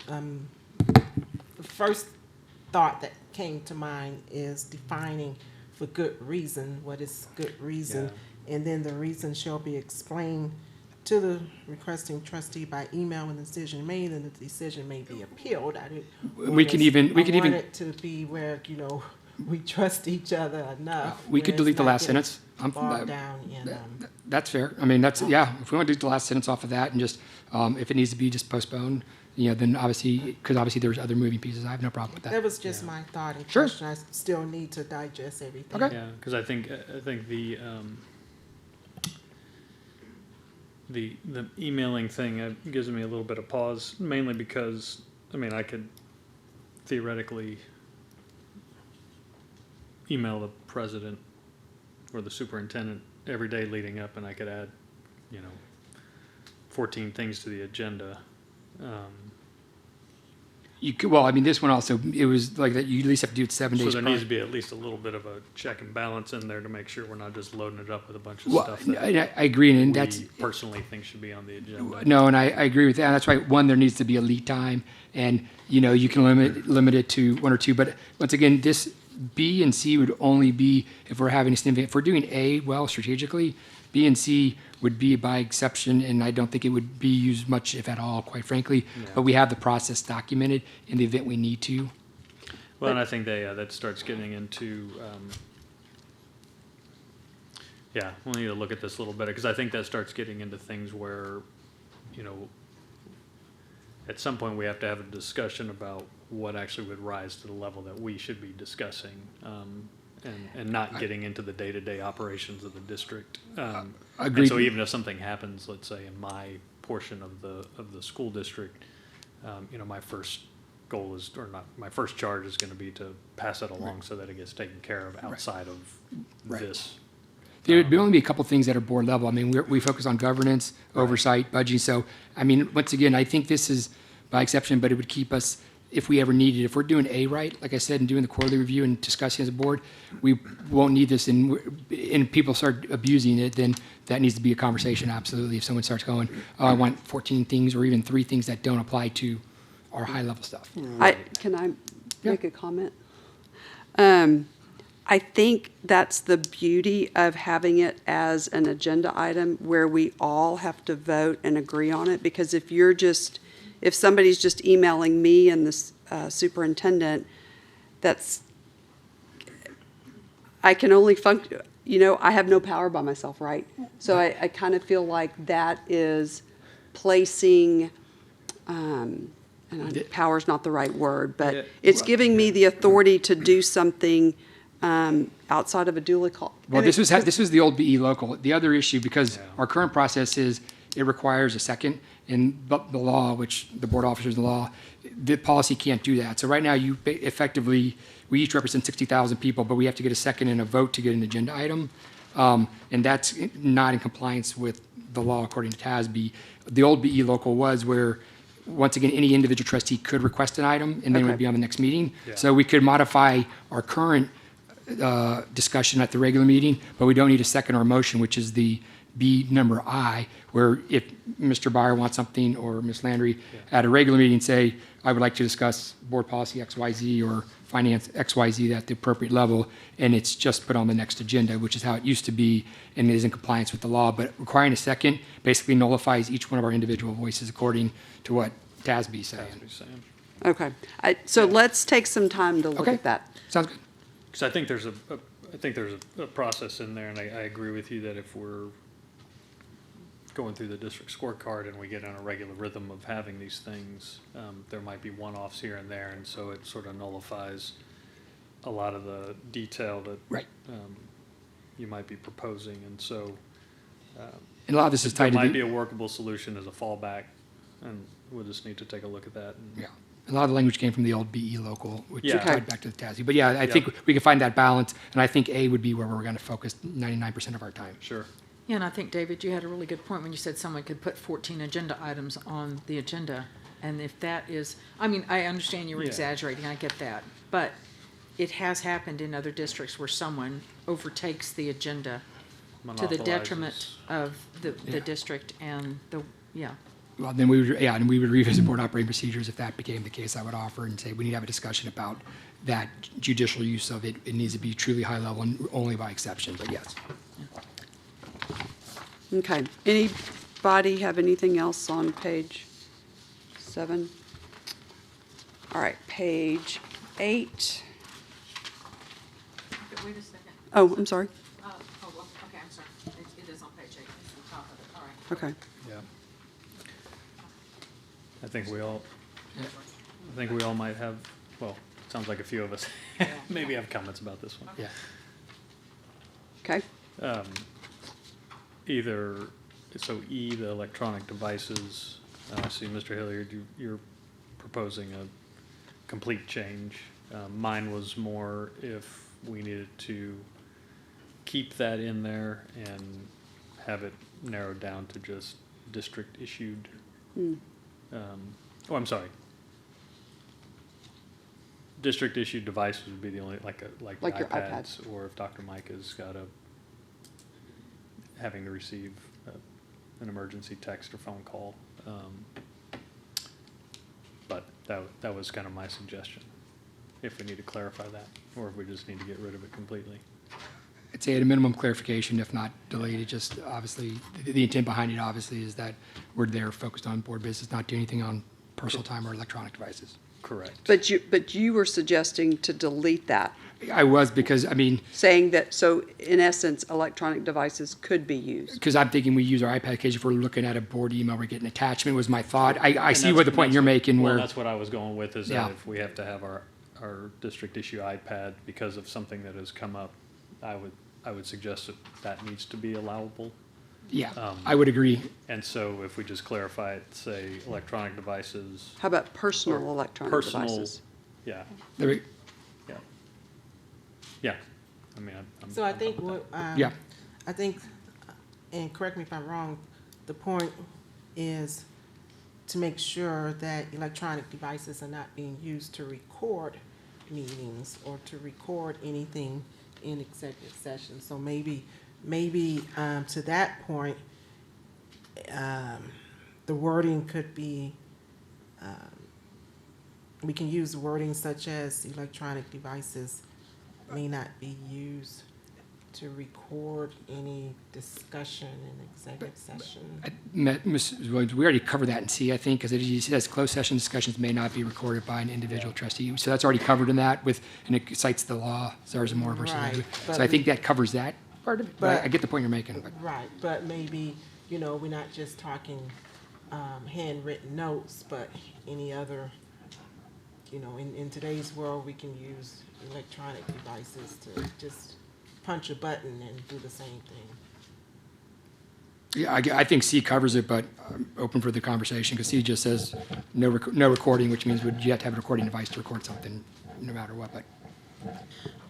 the first thought that came to mind is defining for good reason, what is good reason, and then the reason shall be explained to the requesting trustee by email when the decision made, and the decision may be appealed. I We can even want it to be where we trust each other enough. We could where delete it's the not last getting sentence. bogged down in, That's fair. I mean, that's, if we want to delete the last sentence off of that and just, if it needs to be just postponed, then obviously, because obviously there's other moving pieces, I have no problem with that. That was just my thought and Sure. question. I still need to digest everything. Okay. Yeah, because I think the emailing thing gives me a little bit of pause, mainly because, I could theoretically email the president or the superintendent every day leading up, and I could add, 14 things to the agenda. You could, well, I mean, this one also, it was like that, you at least have to do it 7 So days there prior. needs to be at least a little bit of a check and balance in there to make sure we're not just loading it up with a bunch of Well, stuff that I agree, and that's, we personally think should be on the agenda. no, and I agree with that. That's why, one, there needs to be a lead time, and, you can limit it to 1 or 2. But once again, this B and C would only be if we're having a significant, if we're doing A well strategically, B and C would be by exception, and I don't think it would be used much, if at all, quite frankly. Yeah. But we have the process documented in the event we need to. Well, and I think that starts getting into, we'll need to look at this a little better, because I think that starts getting into things where, at some point we have to have a discussion about what actually would rise to the level that we should be discussing, and not getting into the day-to-day operations of the district. And Agreed. so even if something happens, let's say in my portion of the school district, my first goal is, or not, my first charge is going to be to pass it along so that it gets taken care of outside of Right. this. There would only be a couple things that are board level. I mean, we focus on governance, oversight, budgeting. So, I mean, once again, I think this is by exception, but it would keep us, if we ever needed, if we're doing A right, like I said, and doing the quarterly review and discussing as a board, we won't need this, and people start abusing it, then that needs to be a conversation, absolutely. If someone starts going, oh, I want 14 things or even 3 things that don't apply to our high-level stuff. Can I make a comment? I think that's the beauty of having it as an agenda item where we all have to vote and agree on it, because if somebody's just emailing me and the superintendent, I can only function, I have no power by myself, right? So I kind of feel like that is placing, power's not the right word, but Yeah. it's giving me the authority to do something outside of a duly called. Well, this was the old BE local. The other issue, because our current process is it requires a second in the law, which the board officers in the law, the policy can't do that. So right now, effectively, we each represent 60,000 people, but we have to get a second and a vote to get an agenda item. And that's not in compliance with the law according to TASB. The old BE local was where, once again, any individual trustee could request an item and then it would be on the next meeting. Yeah. So we could modify our current discussion at the regular meeting, but we don't need a second or a motion, which is the B number I, where if Mr. Byer wants something or Ms. Landry at a regular meeting, say, I would like to discuss board policy XYZ or finance XYZ at the appropriate level, and it's just put on the next agenda, which is how it used to be, and it is in compliance with the law. But requiring a second basically nullifies each one of our individual voices according to what TASB is saying. Okay, so let's take some time to look Okay. at that. Sounds good. Because I think there's a process in there, and I agree with you that if we're going through the district scorecard and we get in a regular rhythm of having these things, there might be one-offs here and there, and so it sort of nullifies a lot of the detail that Right. you might be proposing, and so And a lot of this is there tied to might be the, a workable solution as a fallback, and we'll just need to take a look at that. And yeah. A lot of the language came from the old BE local, which Yeah. tied back to the TASB. But yeah, I think we can find that balance, and I think A would be where we're going to focus 99% of our time. Sure. Yeah, and I think, David, you had a really good point when you said someone could put 14 agenda items on the agenda. And if that is, I mean, I understand you were Yeah. exaggerating, I get that. But it has happened in other districts where someone overtakes the agenda to the detriment of the district and yeah. Well, then we would revisit board operating procedures if that became the case. I would offer and say we need to have a discussion about that judicial use of it. It needs to be truly high level and only by exception, but yes. Okay, anybody have anything else on page 7? All right, page 8. Wait a second. Oh, I'm sorry. Okay, I'm sorry. It is on page 8. It's on top of it. All right. Okay. Yeah. I think we all might have, well, it sounds like a few of us maybe have comments about this one. Yeah. Okay, Either, so E, the electronic devices, I see, Mr. Hilliard, you're proposing a complete change. Mine was more if we needed to keep that in there and have it narrowed down to just district-issued. I'm sorry. District-issued devices would be the only, like Like your iPad. iPads, or if Dr. Mike has got having to receive an emergency text or phone call. But that was kind of my suggestion, if we need to clarify that, or if we just need to get rid of it completely. I'd say at a minimum clarification, if not delayed. It just obviously, the intent behind it obviously is that we're there focused on board business, not do anything on personal time or electronic devices. Correct. but you were suggesting to delete that, I was because, I mean, saying that, so in essence, electronic devices could be used. because I'm thinking we use our iPad occasionally if we're looking at a board email, we're getting attachment was my thought. I And see what the point you're making Well, where, that's what I was going with, is Yeah. that if we have to have our district issue iPad because of something that has come up, I would suggest that needs to be allowable. yeah, I would agree. And so if we just clarify it, say electronic devices, How about personal Or electronic personal- devices? yeah, There we- yeah. Yeah, I mean, I'm. So I think what, Yeah. I think, and correct me if I'm wrong, the point is to make sure that electronic devices are not being used to record meetings or to record anything in executive session. So maybe to that point, the wording could be, we can use wording such as electronic devices may not be used to record any discussion in executive session. Mrs. Williams, we already covered that in C, I think, because it says closed session discussions may not be recorded by an individual trustee. So that's already covered in that and it cites the law, Sergeant and Moore versus. Right, So I think that covers that part of it, but I get the point you're making. But Right, but maybe, we're not just talking handwritten notes, but any other you know, in today's world, we can use electronic devices to just punch a button and do the same thing. Yeah, I think C covers it, but I'm open for the conversation, because C just says no recording, which means you have to have a recording device to record something, no matter what, but.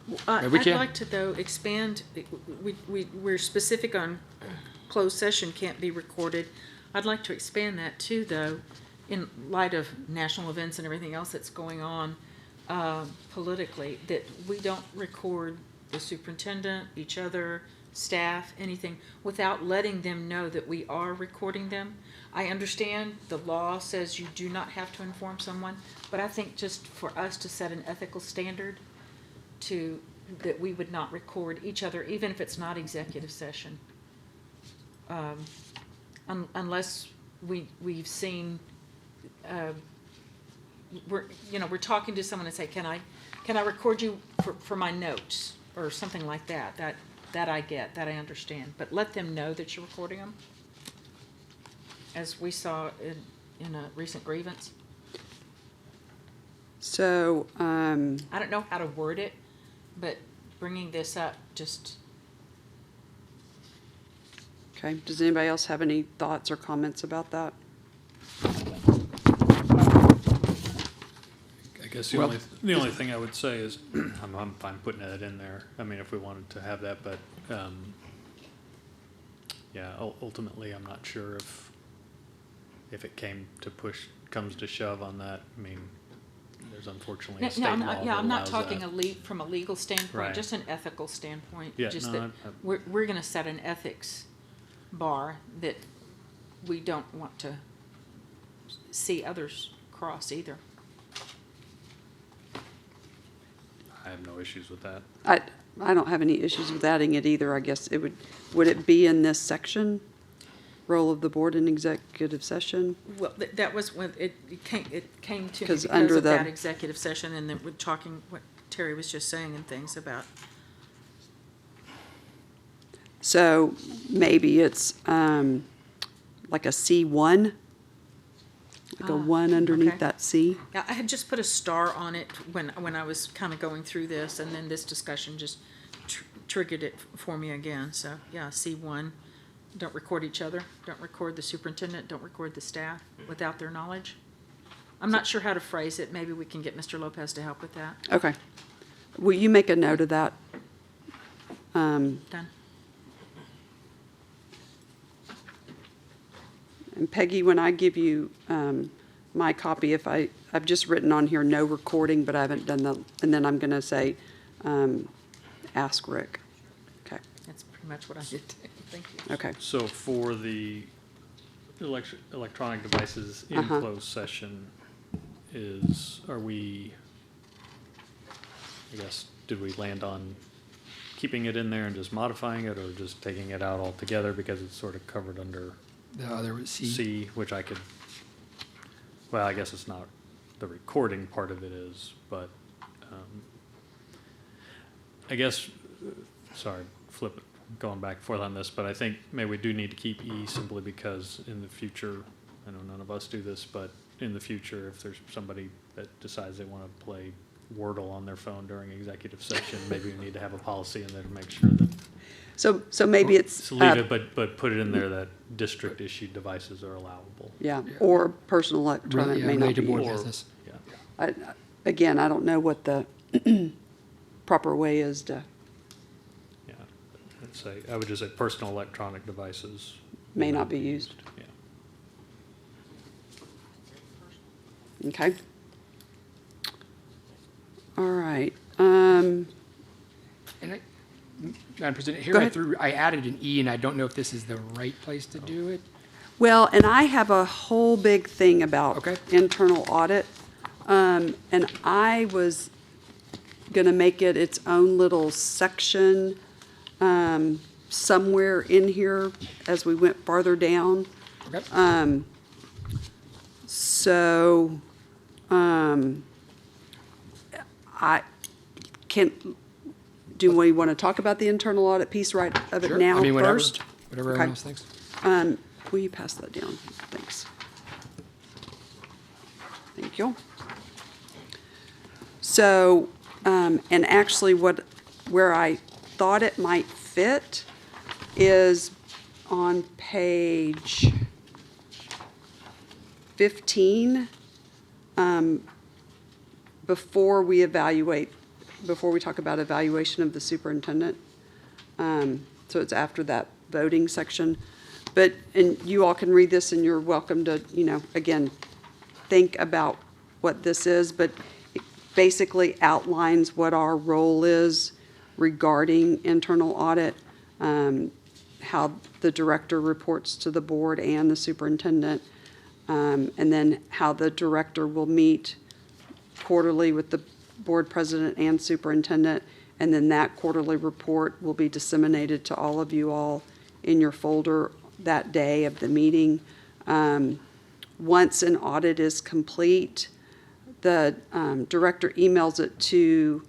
we I'd can. like to, though, expand, we're specific on closed session can't be recorded. I'd like to expand that too, though, in light of national events and everything else that's going on politically, that we don't record the superintendent, each other, staff, anything, without letting them know that we are recording them. I understand the law says you do not have to inform someone, but I think just for us to set an ethical standard that we would not record each other, even if it's not executive session. Unless we've seen, we're talking to someone and say, can I record you for my notes or something like that? That I get, that I understand, but let them know that you're recording them, as we saw in a recent grievance. So, I don't know how to word it, but bringing this up just. okay, does anybody else have any thoughts or comments about that? I guess Well, the only thing I would say is, I'm fine putting that in there. I mean, if we wanted to have that, but, yeah, ultimately, I'm not sure if it comes to shove on that. I mean, there's unfortunately a state law that allows that. I'm not talking from a legal standpoint, Right. just an ethical standpoint. Yeah, Just no, that we're gonna set an ethics bar that we don't want to see others cross either. I have no issues with that. I don't have any issues with adding it either. I guess would it be in this section? Role of the board in executive session? Well, that was when it came to me 'Cause because under of the- that executive session, and then we're talking what Terry was just saying and things about. So maybe it's like a C1? Like a 1 underneath okay. that C? Yeah, I had just put a star on it when I was kind of going through this, and then this discussion just triggered it for me again. So, yeah, C1, don't record each other, don't record the superintendent, don't record the staff without their knowledge. I'm not sure how to phrase it. Maybe we can get Mr. Lopez to help with that. Okay. Will you make a note of that? Done. And Peggy, when I give you my copy, I've just written on here, no recording, but I haven't done and then I'm going to say, ask Rick. Okay, That's pretty much what I did. Thank you. okay. So for the electronic devices in closed session are we, I guess, did we land on keeping it in there and just modifying it, or just taking it out altogether because it's sort of covered under The other was C. C, which I could, well, I guess it's not, the recording part of it is, but, I guess, sorry, going back and forth on this, but I think maybe we do need to keep E simply because in the future, I know none of us do this, but in the future, if there's somebody that decides they want to play Wordle on their phone during executive session, maybe we need to have a policy in there to make sure that. So maybe it's. So leave it, but put it in there that district-issued devices are allowable. Yeah, or personal electronic may not Related to be board used. business. Yeah. Again, I don't know what the proper way is to, Yeah, I would just say personal electronic devices. may not be used. Yeah. Okay. All right. And Madam President, Go here ahead. I added an E, and I don't know if this is the right place to do it. Well, and I have a whole big thing about Okay. internal audit. And I was going to make it its own little section somewhere in here as we went farther down. Okay. So, I can, do we want to talk about the internal audit piece right of it Sure. now I mean, whatever, first? whatever Okay. everyone else thinks. Will you pass that down? Thanks. Thank you. So, and actually where I thought it might fit is on page 15, before we talk about evaluation of the superintendent. So it's after that voting section. But, and you all can read this and you're welcome to, again, think about what this is, but it basically outlines what our role is regarding internal audit, how the director reports to the board and the superintendent, and then how the director will meet quarterly with the board president and superintendent, and then that quarterly report will be disseminated to all of you all in your folder that day of the meeting. Once an audit is complete, the director emails it to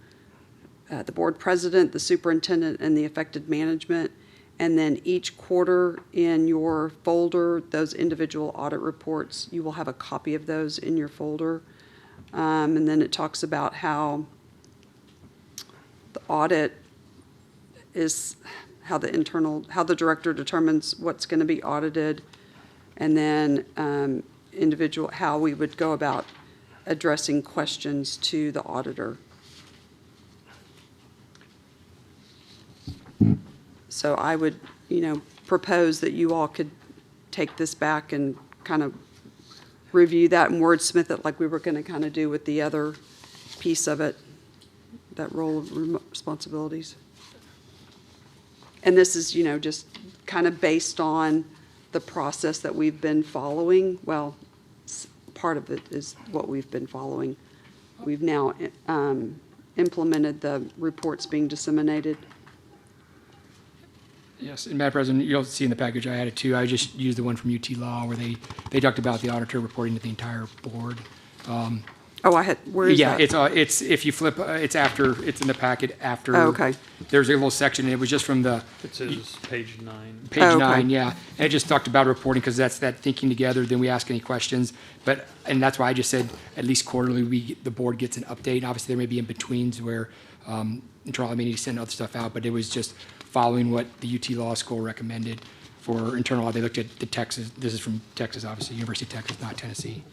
the board president, the superintendent, and the affected management. And then each quarter in your folder, those individual audit reports, you will have a copy of those in your folder. And then it talks about how the audit is, how the director determines what's going to be audited, and then how we would go about addressing questions to the auditor. So I would, propose that you all could take this back and kind of review that and wordsmith it like we were going to kind of do with the other piece of it, that role of responsibilities. And this is, just kind of based on the process that we've been following. Well, part of it is what we've been following. We've now implemented the reports being disseminated. Yes, and Madam President, you'll see in the package I added too. I just used the one from UT Law where they talked about the auditor reporting to the entire board. Where is that? Yeah, it's if you flip, it's in the packet after. Oh, okay. There's a little section, and it was just from the. It says page 9. Page okay. 9, yeah. And it just talked about reporting because that's that thinking together, then we ask any questions. And that's why I just said at least quarterly the board gets an update. Obviously, there may be in-betweens where internal may need to send other stuff out, but it was just following what the UT Law School recommended for internal audit. They looked at the Texas, this is from Texas, obviously, University of Texas, not Tennessee,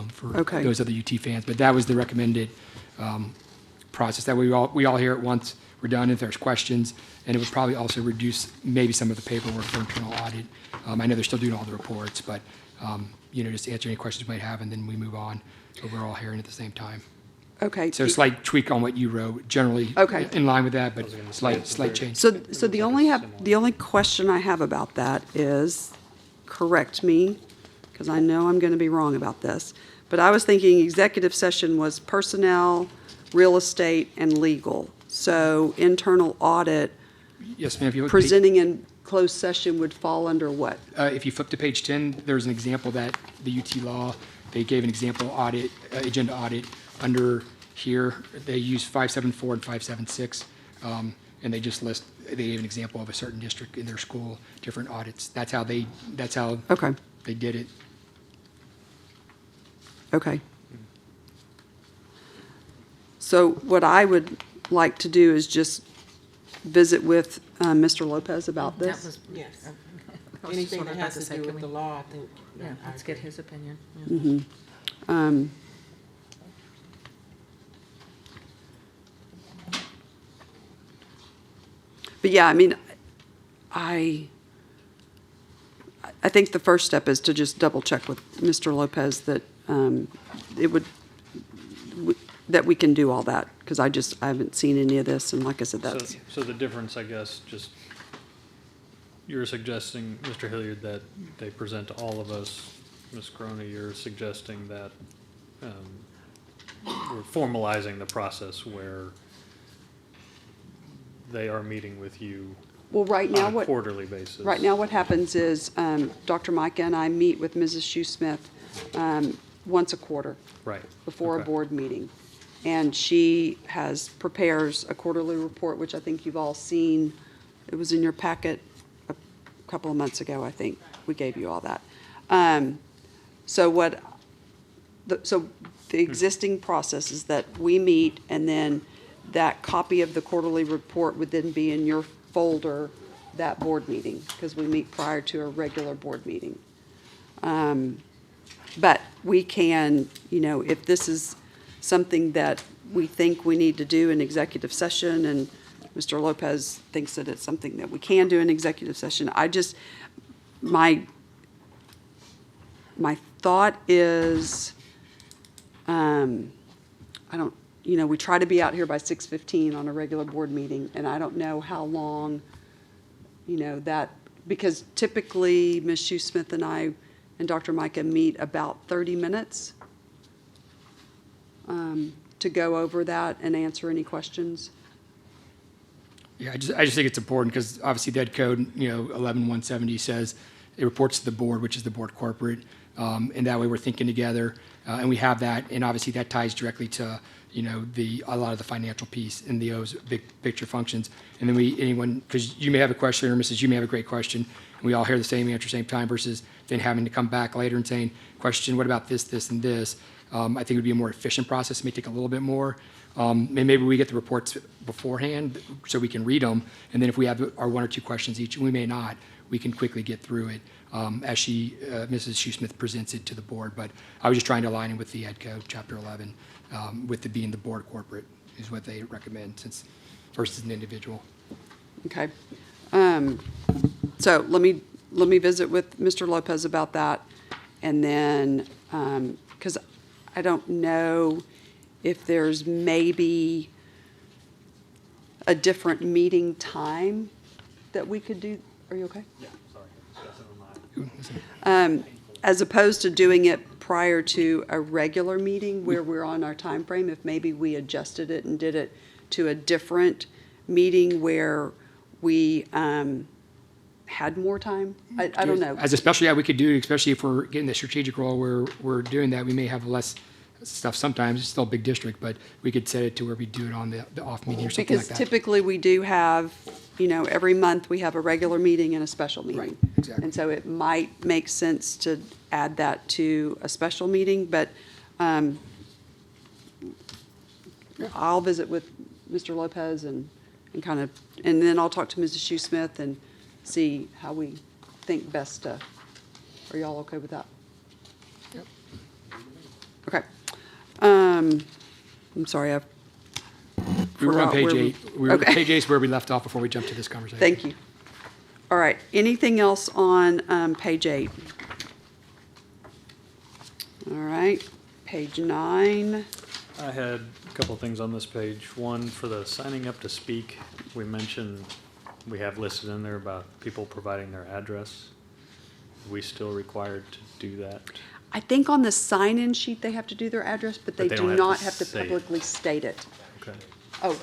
for those other UT fans. But that was the recommended process. That way we all hear it once, we're done if there's questions, and it would probably also reduce maybe some of the paperwork for internal audit. I know they're still doing all the reports, but just answer any questions you might have, and then we move on, so we're all hearing at the same time. Okay. So slight tweak on what you wrote, generally in line with that, but slight change. So the only question I have about that is, correct me, because I know I'm going to be wrong about this, but I was thinking executive session was personnel, real estate, and legal. So internal audit, Yes, ma'am. If you look presenting in closed session would fall under what? if you flip to page 10, there's an example that the UT Law, they gave an example audit, agenda audit under here. They use 574 and 576, and they just they gave an example of a certain district in their school, different audits. That's how they did it. Okay. So what I would like to do is just visit with Mr. Lopez about That this. was, Yes. I was just Anything what I that was about has to to say, do can with we- the law, I think. Yeah, let's get his opinion. Yeah. Mm-hmm. But yeah, I mean, I think the first step is to just double check with Mr. Lopez that that we can do all that, because I haven't seen any of this, and like I said, that's. So the difference, I guess, just, you're suggesting, Mr. Hilliard, that they present to all of us. Ms. Corona, you're suggesting that we're formalizing the process where they are meeting with you Well, right now, on a quarterly basis. Right now, what happens is Dr. Micah and I meet with Mrs. Shoesmith once a quarter. Right. Before a Okay. board meeting. And she prepares a quarterly report, which I think you've all seen. It was in your packet a couple of months ago, I think. We gave you all that. So the existing process is that we meet, and then that copy of the quarterly report would then be in your folder, that board meeting, because we meet prior to a regular board meeting. But we can, if this is something that we think we need to do in executive session, and Mr. Lopez thinks that it's something that we can do in executive session, my thought is, we try to be out here by 6:15 on a regular board meeting, and I don't know how long, because typically Ms. Shoesmith and I and Dr. Micah meet about 30 minutes to go over that and answer any questions. Yeah, I just think it's important because obviously the Ed Code, 11170 says it reports to the board, which is the board corporate, and that way we're thinking together, and we have that, and obviously that ties directly to a lot of the financial piece and those big picture functions, and then because you may have a question, or Mrs. You may have a great question, and we all hear the same answer same time versus then having to come back later and saying, question, what about this, this, and this? I think it would be a more efficient process. It may take a little bit more. And maybe we get the reports beforehand so we can read them. And then if we have our one or two questions each, and we may not, we can quickly get through it as Mrs. Shoesmith presents it to the board. But I was just trying to align it with the Ed Code, Chapter 11, with it being the board corporate is what they recommend versus an individual. Okay. So let me visit with Mr. Lopez about that. And then, because I don't know if there's maybe a different meeting time that we could do. Are you okay? Yeah, sorry. As opposed to doing it prior to a regular meeting where we're on our time frame, if maybe we adjusted it and did it to a different meeting where we had more time. I don't know. As especially, we could do, especially if we're getting the strategic role where we're doing that, we may have less stuff sometimes. It's still a big district, but we could set it to where we do it on the off meeting or something like that. Because typically we do have, every month we have a regular meeting and a special meeting. Right, exactly. And so it might make sense to add that to a special meeting, but I'll visit with Mr. Lopez and then I'll talk to Mrs. Shoesmith and see how we think best to, are y'all okay with that? Yep. Okay. I'm sorry, We were on forgot page where 8. okay. Page 8 is where we left off before we jumped to this conversation. Thank you. All right, anything else on page 8? All right, page 9. I had a couple of things on this page. One, for the signing up to speak, we mentioned, we have listed in there about people providing their address. Are we still required to do that? I think on the sign-in sheet, they have to do their address, but they they do don't have not to have to say it. publicly state it. Okay. Oh,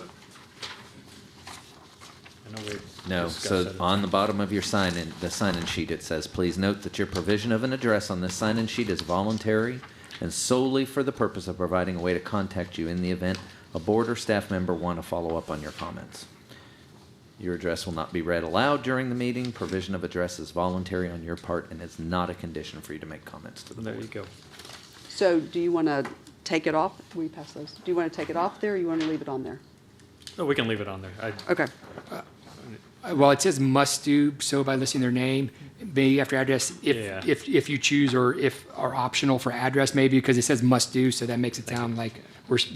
I know we No, discussed so that. on the bottom of your the sign-in sheet, it says, please note that your provision of an address on this sign-in sheet is voluntary and solely for the purpose of providing a way to contact you in the event a board or staff member want to follow up on your comments. Your address will not be read aloud during the meeting. Provision of address is voluntary on your part and is not a condition for you to make comments to the There board. you go. so do you want to take it off? We pass those. Do you want to take it off there, or you want to leave it on there? Oh, we can leave it on there. Okay. Well, it says must do, so by listing their name, maybe after address, Yeah. if you choose, or if are optional for address, maybe, because it says must do, so that makes it sound like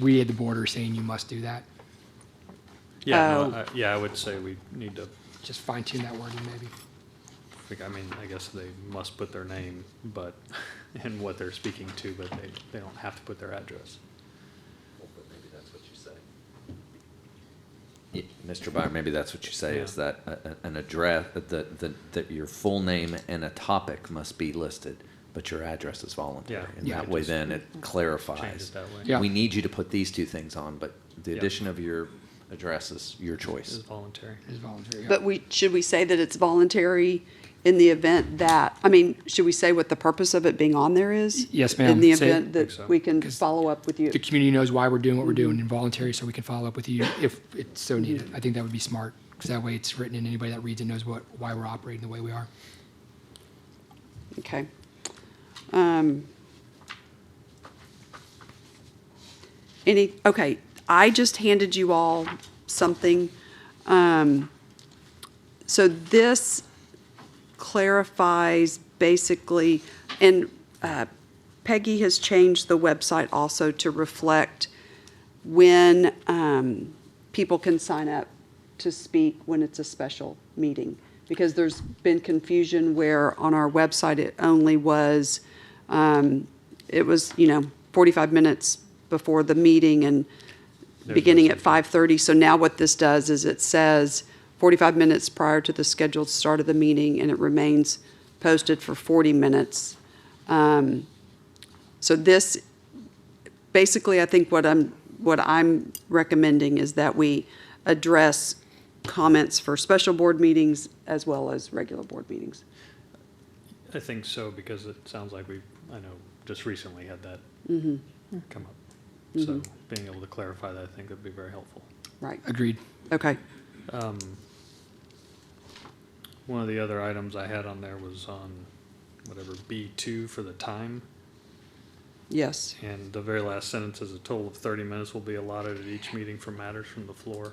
we at the board are saying you must do that. Yeah, Oh. no, I would say we need to, Just fine tune that wording, maybe. I guess they must put their name, but, and what they're speaking to, but they don't have to put their address. Maybe that's what you say. Mr. Byer, maybe that's what you say, is that an address, that your full name and a topic must be listed, but your address is voluntary. Yeah. And Yeah. that way then it Change clarifies. it that way. Yeah. We need you to put these two things on, but the Yeah. addition of your address is your choice. It's voluntary. It is voluntary. yeah. But should we say that it's voluntary in the event that, should we say what the purpose of it being on there is? Yes, ma'am. In the Say- event Think that so. we can 'Cause follow up with you? The community knows why we're doing what we're doing, and voluntary, so we can follow up with you if it's so needed. I think that would be smart, because that way it's written, and anybody that reads it knows why we're operating the way we are. Okay. Okay, I just handed you all something. So this clarifies basically, and Peggy has changed the website also to reflect when people can sign up to speak when it's a special meeting. Because there's been confusion where on our website it only was, 45 minutes before the meeting and beginning at 5:30. So now what this does is it says 45 minutes prior to the scheduled start of the meeting, and it remains posted for 40 minutes. So this, basically, I think what I'm recommending is that we address comments for special board meetings as well as regular board meetings. I think so, because it sounds like I know, just recently had that come up. So being able to clarify that, I think would be very helpful. Right. Agreed. Okay. One of the other items I had on there was on whatever, B2 for the time. Yes. And the very last sentence is a total of 30 minutes will be allotted at each meeting for matters from the floor.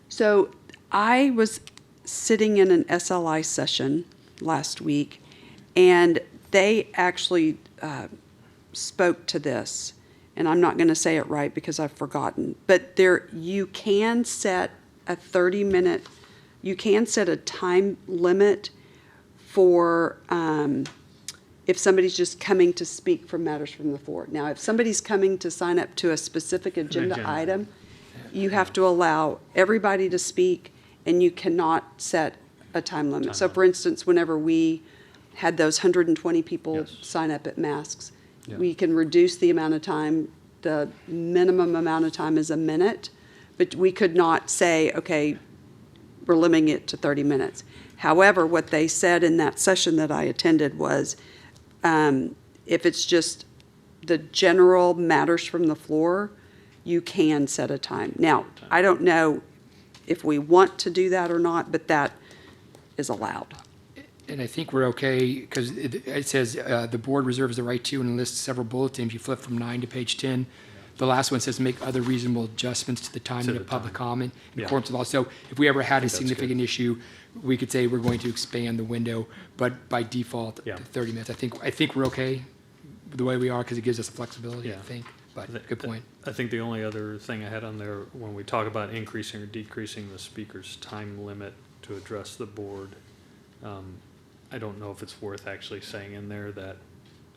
So I was sitting in an SLI session last week, and they actually spoke to this, and I'm not going to say it right because I've forgotten, but you can set a 30-minute, you can set a time limit for if somebody's just coming to speak for matters from the floor. Now, if somebody's coming to sign up to a specific agenda item, you have to allow everybody to speak, and you cannot set a time limit. So, for instance, whenever we had those 120 people sign up at Masks, we can reduce the amount of time. The minimum amount of time is a minute, but we could not say, okay, we're limiting it to 30 minutes. However, what they said in that session that I attended was, if it's just the general matters from the floor, you can set a time. Now, I don't know if we want to do that or not, but that is allowed. And I think we're okay, because it says the board reserves the right to and lists several bulletins. You flip from 9 to page 10. The last one says make other reasonable adjustments to the timing of public comment in accordance with law. So if we ever had a significant issue, we could say we're going to expand the window, but by default, to 30 minutes. I think we're okay the way we are, because it gives us flexibility, I think. But good point. I think the only other thing I had on there, when we talk about increasing or decreasing the speaker's time limit to address the board, I don't know if it's worth actually saying in there that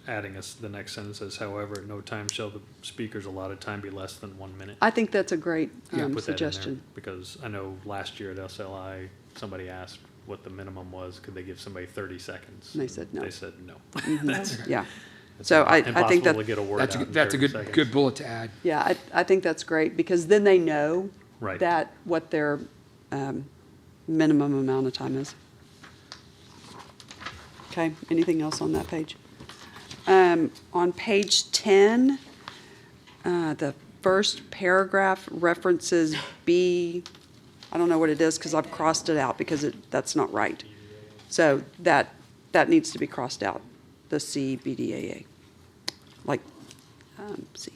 adding us the next sentence says, however, at no time shall the speaker's allotted time be less than 1 minute. I think that's a great Put that in there, suggestion. because I know last year at SLI, somebody asked what the minimum was. Could they give somebody 30 seconds? And they said no. They said no. Yeah. So I think Impossible that, to get a word That's out a, in that's a 30 good seconds. good bullet to add. yeah, I think that's great, because then they know Right. that what their minimum amount of time is. Okay, anything else on that page? On page 10, the first paragraph references B, I don't know what it is because I've crossed it out because that's not right. So that needs to be crossed out, the C, BDAA, like C.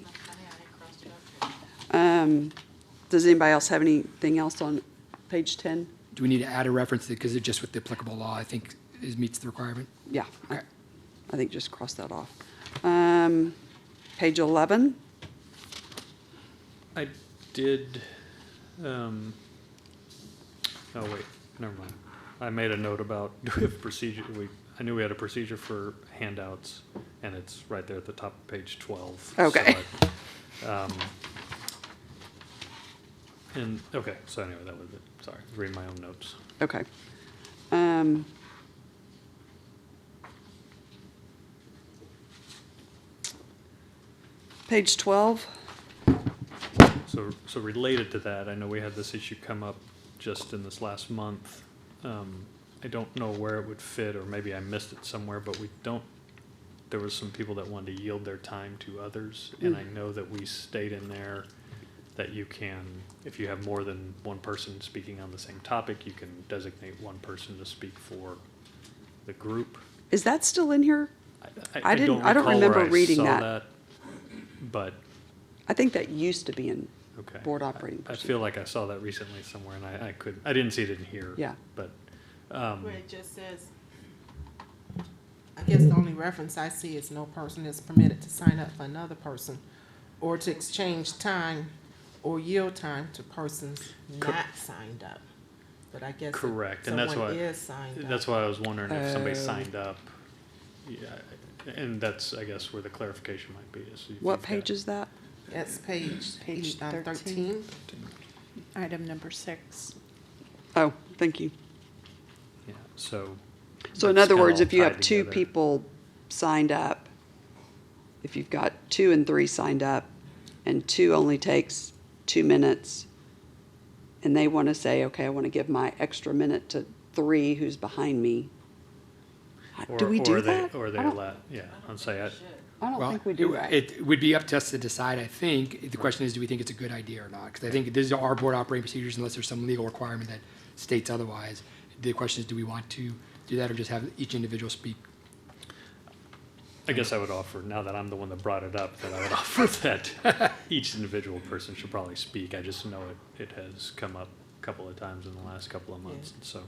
Does anybody else have anything else on page 10? Do we need to add a reference because it's just with the applicable law, I think, meets the requirement? Yeah, Okay. I think just cross that off. Page 11. I did, oh wait, never mind. I made a note about, do we have a procedure, I knew we had a procedure for handouts, and it's right there at the top of page 12. Okay. So so anyway, that was it. Sorry, I was reading my own notes. Okay. Page 12. So related to that, I know we had this issue come up just in this last month. I don't know where it would fit, or maybe I missed it somewhere, but there was some people that wanted to yield their time to others, and I know that we stayed in there that you can, if you have more than one person speaking on the same topic, you can designate one person to speak for the group. Is that still in here? I don't recall remember where I reading saw that. But I think that used to be in Okay. board operating I procedure. feel like I saw that recently somewhere, and I didn't see it in here. Yeah. But, Where it just says, I guess the only reference I see is no person is permitted to sign up for another person or to exchange time or yield time to persons not signed up. But I guess if correct, and that's someone why, is signed up. that's why I was wondering if somebody Oh. signed up. Yeah, and that's, I guess, where the clarification might be. Is if What you've got- page is that? That's page Page 13. Item number 6. Oh, thank you. Yeah, so. So in it's other kinda words, all if you have tied two together. people signed up, if you've got 2 and 3 signed up, and 2 only takes 2 minutes, and they want to say, okay, I want to give my extra minute to 3 who's behind me. Do we do that? Or they I don't- allow, yeah, I'll say, I don't Well, think we do that. It would be up to us to decide, I think. The question is, do we think it's a good idea or not? Because I think these are our board operating procedures unless there's some legal requirement that states otherwise. The question is, do we want to do that or just have each individual speak? I guess I would offer, now that I'm the one that brought it up, that I would offer that each individual person should probably speak. I just know it has come up a couple of times in the last couple of months, and so.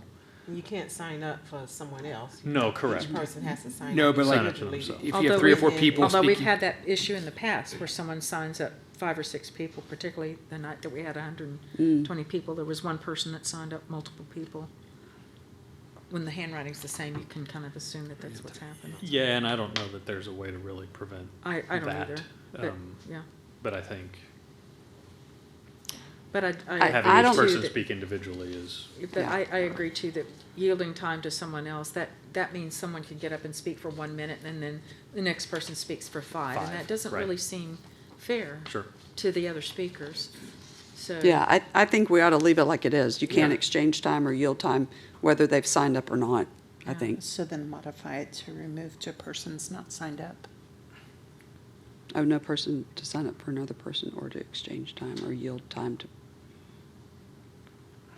You can't sign up for someone else. No, correct. Each person has to sign No, up but like, individually. themselves. if you Although have 3 or we- 4 people Although we've speaking. had that issue in the past where someone signs up 5 or 6 people, particularly the night that we had 120 people, there was one person that signed up multiple people. When the handwriting's the same, you can kind of assume that that's what's happened. Yeah, and I don't know that there's a way to really prevent I don't that. either, but, yeah. But I think But I having I each don't- person that- speak individually is, But Yeah. I agree too that yielding time to someone else, that means someone could get up and speak for 1 minute and then the next person speaks for 5. And 5, that doesn't right. really seem fair sure. to the other speakers. So. Yeah, I think we ought to leave it like it is. You can't Yeah. exchange time or yield time, whether they've signed up or not, I Yeah. think. So then modify it to remove to persons not signed up. Oh, no person to sign up for another person or to exchange time or yield time to.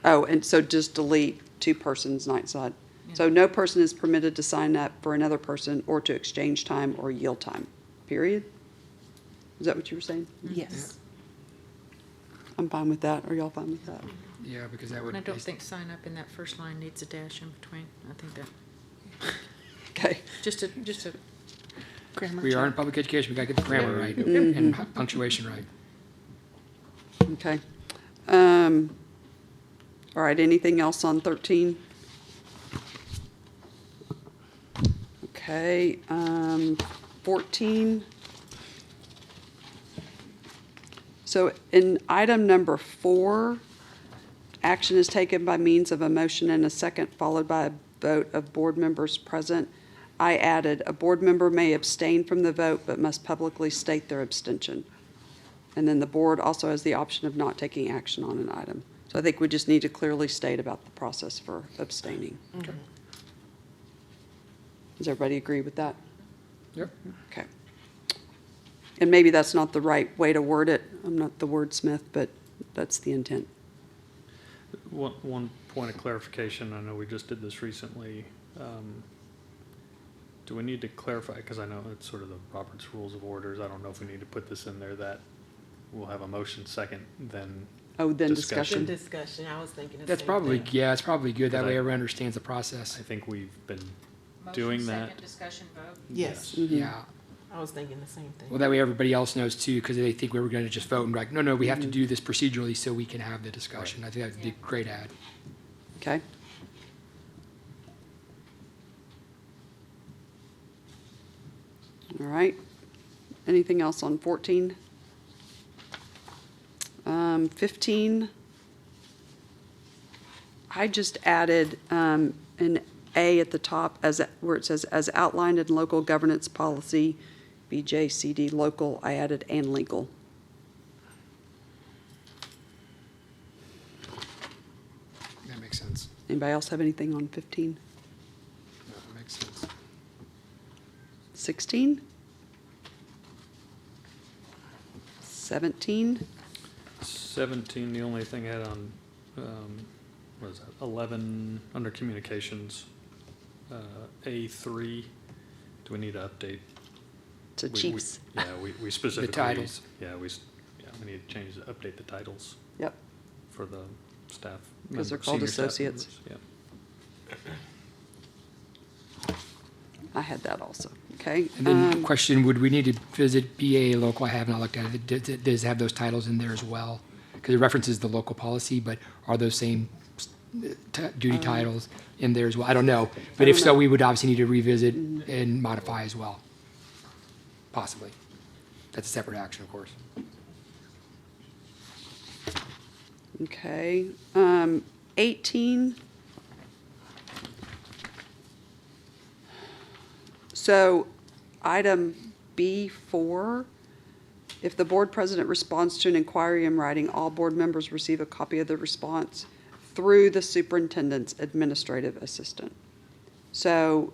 Oh, and so just delete 2 persons night side. So no person is permitted to sign up for another person or to exchange time or yield time, period? Is that what you were saying? Yes. I'm fine with that. Are y'all fine with that? Yeah, because that would. And I don't think sign up in that first line needs a dash in between. I think that, Okay. just a, Grammar We are in check. public education, we gotta get the grammar right and punctuation right. Okay. All right, anything else on 13? Okay, 14. So in item number 4, action is taken by means of a motion and a second, followed by a vote of board members present. I added, a board member may abstain from the vote but must publicly state their abstention. And then the board also has the option of not taking action on an item. So I think we just need to clearly state about the process for abstaining. Does everybody agree with that? Yep. Okay. And maybe that's not the right way to word it. I'm not the wordsmith, but that's the intent. One point of clarification, I know we just did this recently. Do we need to clarify, because I know it's sort of the Robert's Rules of Orders, I don't know if we need to put this in there, that we'll have a motion second, then Oh, then Discussion. Good discussion. discussion, I was thinking the That's same probably, thing. yeah, it's probably good. That Because way I- everyone understands the process. I think we've been doing that. Second discussion vote. Yes, Yeah. I was thinking the same thing. Well, that way everybody else knows too, because they think we were gonna just vote and be like, no, we have to do this procedurally so we can have the discussion. I think that'd be a great add. Okay. All right. Anything else on 14? 15, I just added an A at the top where it says, as outlined in local governance policy, BJCD local, I added and legal. That makes sense. Anybody else have anything on 15? No, that makes sense. 16? 17? 17, the only thing I had on, what is that, 11, under communications, A3, do we need to update? To We- chiefs. Yeah, we specifically. titles. Yeah, we need to change, update the titles Yep, for the staff. because they're member- called senior staff associates. members. I had that also, okay? And then question, would we need to visit BAA local? I have not looked at it. Does it have those titles in there as well? Because it references the local policy, but are those same duty titles in there as well? I don't know. But if don't so, know. we would obviously need to revisit and modify as well. Possibly. That's a separate action, of course. Okay, 18. So, item B4, if the board president responds to an inquiry in writing, all board members receive a copy of the response through the superintendent's administrative assistant. So,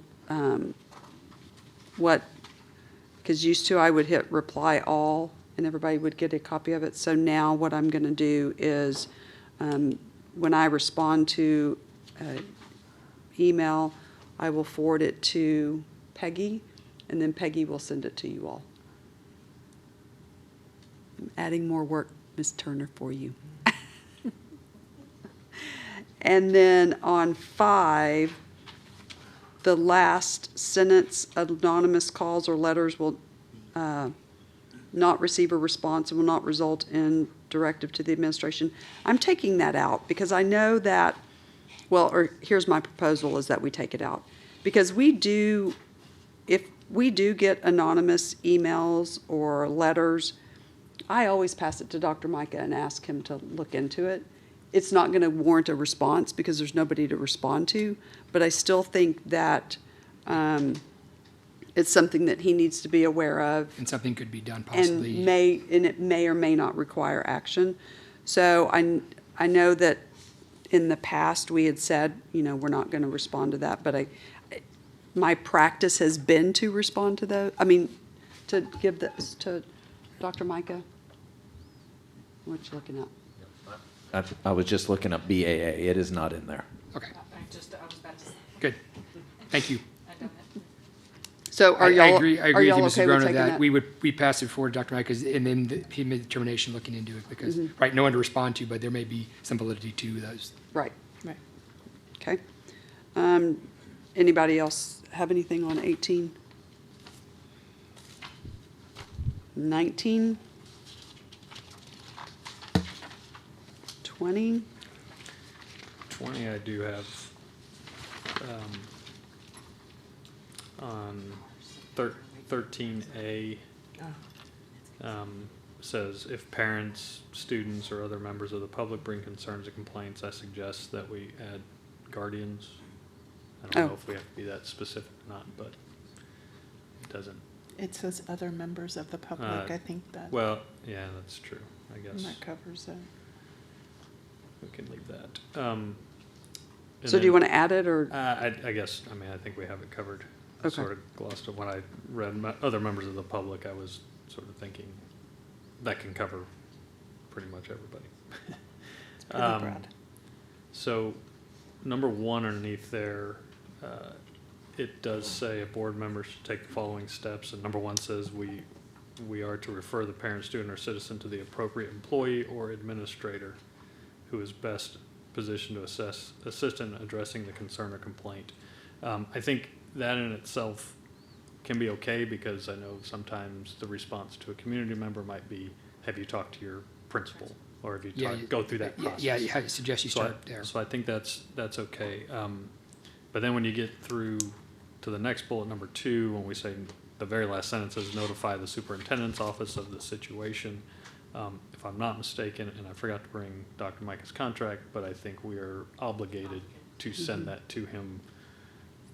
because used to I would hit reply all, and everybody would get a copy of it. So now what I'm going to do is, when I respond to an email, I will forward it to Peggy, and then Peggy will send it to you all. I'm adding more work, Ms. Turner, for you. And then on 5, the last sentence, anonymous calls or letters will not receive a response and will not result in directive to the administration. I'm taking that out because I know that, or here's my proposal is that we take it out. Because if we do get anonymous emails or letters, I always pass it to Dr. Micah and ask him to look into it. It's not going to warrant a response because there's nobody to respond to, but I still think that it's something that he needs to be aware of. And something could be done And possibly. it may or may not require action. So I know that in the past, we had said, we're not going to respond to that, but my practice has been to respond to those, to give this to Dr. Micah. What you looking at? I was just looking up BAA. It is not in there. Okay, I was about to say, good. Thank you. I don't know. So are I y'all, agree are with you, y'all Mrs. okay with Groner, taking that that? we pass it forward to Dr. Mike, and then he made the determination looking into it, because, Mm-hmm. right, no one to respond to, but there may be some validity to those. Right, Right. okay. Anybody else have anything on 18? 19? 20? 20, I do have, on 13A, says if parents, students, or other members of the public bring concerns or complaints, I suggest that we add guardians. I don't know Oh. if we have to be that specific or not, but it doesn't. It says other members of the public. I think that, Well, yeah, that's true, I and guess. that covers it. We can leave that. And So do you then- want to add it, or? I guess, I think we have it covered. I Okay. sort of glossed it. When I read other members of the public, I was sort of thinking that can cover pretty much everybody. It's pretty broad. So, number 1 underneath there, it does say a board member should take the following steps, and number 1 says we are to refer the parent, student, or citizen to the appropriate employee or administrator who is best positioned to assist in addressing the concern or complaint. I think that in itself can be okay, because I know sometimes the response to a community member might be, have you talked to your principal? Or have you go through that process? Yeah, I suggest you start there. So I think that's okay. But then when you get through to the next bullet, number 2, when we say the very last sentence is notify the superintendent's office of the situation. If I'm not mistaken, and I forgot to bring Dr. Micah's contract, but I think we are obligated to send that to him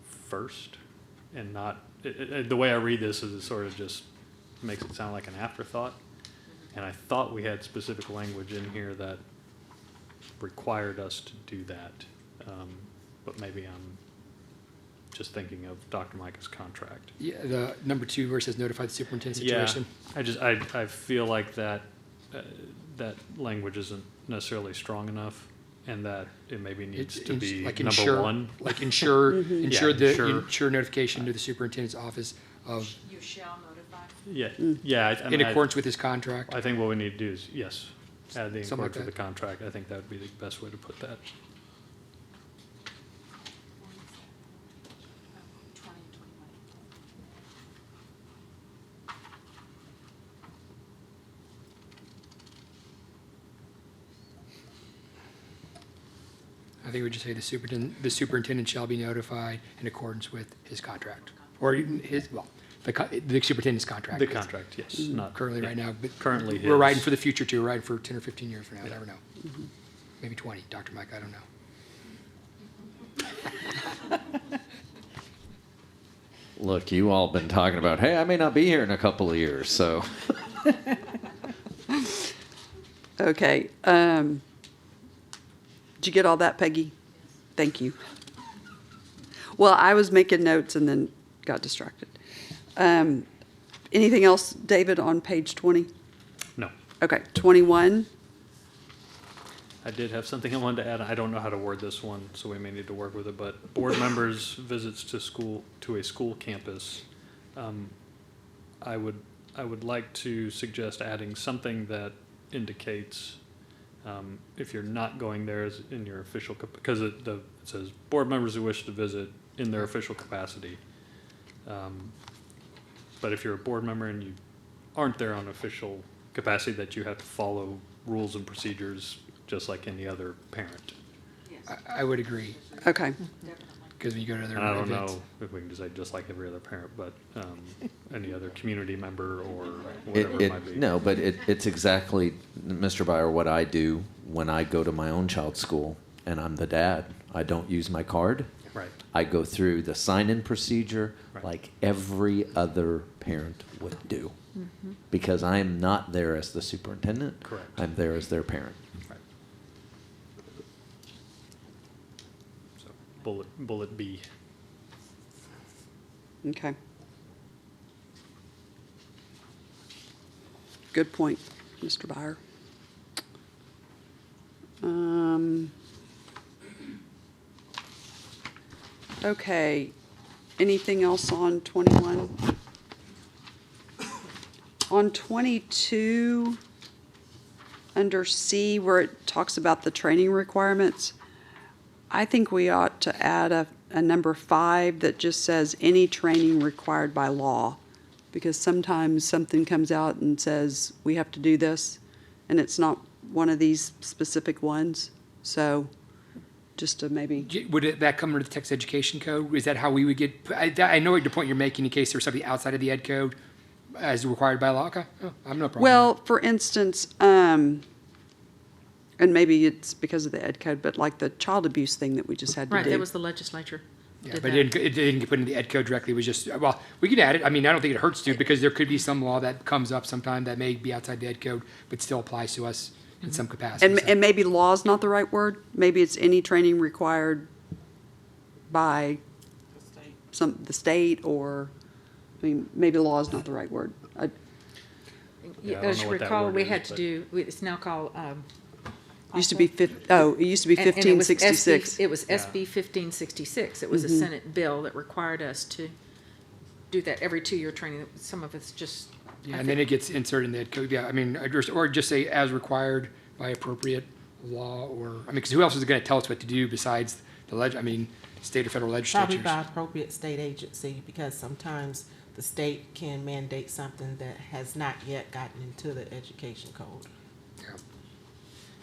first, and not, the way I read this is it sort of just makes it sound like an afterthought. And I thought we had specific language in here that required us to do that. But maybe I'm just thinking of Dr. Micah's contract. Yeah, the number 2 where it says notify the superintendent situation. I feel like that language isn't necessarily strong enough, and that it maybe needs to be Like number ensure, 1. like ensure ensure. notification to the superintendent's office of, You shall notify. Yeah, yeah. I in mean, accordance with his contract. I think what we need to do is, yes, add the in Something like accordance with the that. contract. I think that would be the best way to put that. I think we just say the superintendent shall be notified in accordance with his contract. Or his, well, the superintendent's contract. The contract, yes, not. Currently yeah. right now, but Currently we're riding his. for the future too, we're riding for 10 or 15 years from now, I Yeah. never know. Maybe 20, Dr. Mike, I don't know. Look, you all been talking about, hey, I may not be here in a couple of years, so. Okay. Did you get all that, Peggy? Thank you. Well, I was making notes and then got distracted. Anything else, David, on page 20? No, Okay, 21. I did have something I wanted to add. I don't know how to word this one, so we may need to work with it, but board members' visits to a school campus. I would like to suggest adding something that indicates if you're not going there as in your official, because it says board members who wish to visit in their official capacity. But if you're a board member and you aren't there on official capacity, that you have to follow rules and procedures just like any other parent. I would agree, Okay, because when you go to other And I don't events. know if we can just say just like every other parent, but any other community member or It, whatever it might be. no, but it's exactly, Mr. Byer, what I do when I go to my own child's school and I'm the dad. I don't use my card. Right. I go through the sign-in procedure Right. like every other parent would do. Because I am not there as the superintendent. Correct. I'm there as their parent. Right. So bullet B. okay. Good point, Mr. Byer. Okay, anything else on 21? On 22, under C, where it talks about the training requirements, I think we ought to add a number 5 that just says any training required by law. Because sometimes something comes out and says, we have to do this, and it's not one of these specific ones. So just to maybe, Would that come under the text education code? Is that how we would get, I know what your point you're making in case there's something outside of the ed code as required by law. Okay, oh, I have no problem. well, for instance, and maybe it's because of the ed code, but like the child abuse thing that we just had to Right, do. that was the legislature. Yeah, did but that. it didn't get put in the ed code directly. It was just, well, we could add it. I mean, I don't think it hurts to, because there could be some law that comes up sometime that may be outside the ed code, but still applies to us in some capacity. And, So- and maybe law is not the right word. Maybe it's any training required by the state, or, I mean, maybe law is not the right word. Yeah, I don't As know you what that recall, word we is, had to but- do, it's now called, Used to be it used to be and it was 1566. It was SB 1566. It was a Senate bill that required us to do that every 2-year training. Some of it's just. Yeah, and then it gets inserted in the ed code. Yeah, I mean, or just say as required by appropriate law, or, I mean, because who else is going to tell us what to do besides the state or federal Probably legislatures? by appropriate state agency, because sometimes the state can mandate something that has not yet gotten into the education code. Yeah.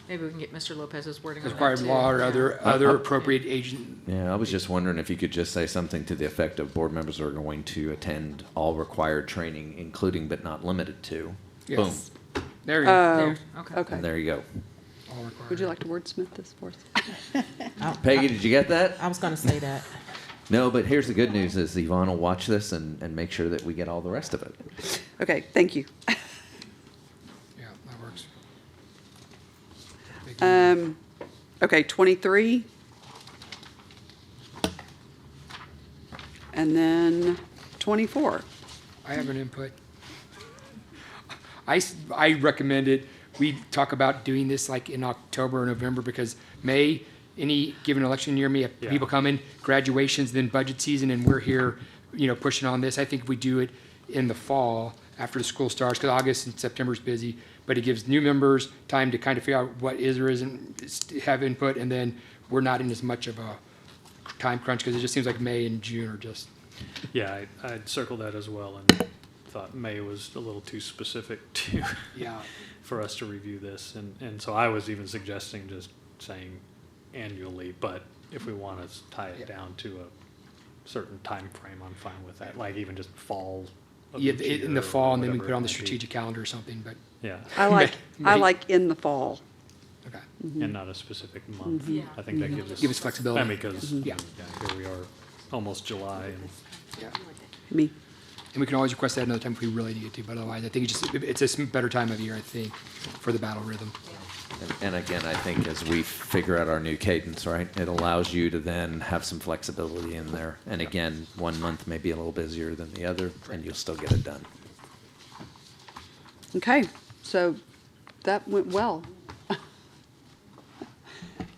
Maybe we can get Mr. Lopez's wording on As that required too. law or Yeah. other appropriate agent. Yeah, I was just wondering if you could just say something to the effect of board members are going to attend all required training, including but not limited to. Yes. Boom. There you go. There, okay. Okay. And there you go. All required. Would you like to wordsmith this for us? Peggy, did you get that? I was gonna say that. No, but here's the good news is Yvonne will watch this and make sure that we get all the rest of it. Okay, thank you. Yeah, that works. Okay, 23. And then 24. I have an input. I recommend it. We talk about doing this like in October or November, because any given election year, may have Yeah. people come in, graduations, then budget season, and we're here pushing on this. I think if we do it in the fall after the school starts, because August and September is busy, but it gives new members time to kind of figure out what is or isn't, have input, and then we're not in as much of a time crunch, because it just seems like May and June are just. Yeah, I'd circled that as well and thought May was a little too specific to, Yeah. for us to review this. And so I was even suggesting just saying annually, but if we want to tie it down to a certain time frame, I'm fine with that, like even just fall. of Yeah, each in year the or fall, and then we whatever put it on the might be. strategic calendar or something, but, Yeah, I like May- in the fall. okay. and not a specific month. Yeah. I think that gives us. Give us flexibility. I mean, because, Yeah. here we are, almost July, and Yeah. Me. And we can always request that another time if we really need to, but otherwise, I think it's just a better time of year, I think, for the battle rhythm. And again, I think as we figure out our new cadence, right, it allows you to then have some flexibility in there. And again, 1 month may be a little busier than the other, and you'll still get it done. Okay, so that went well.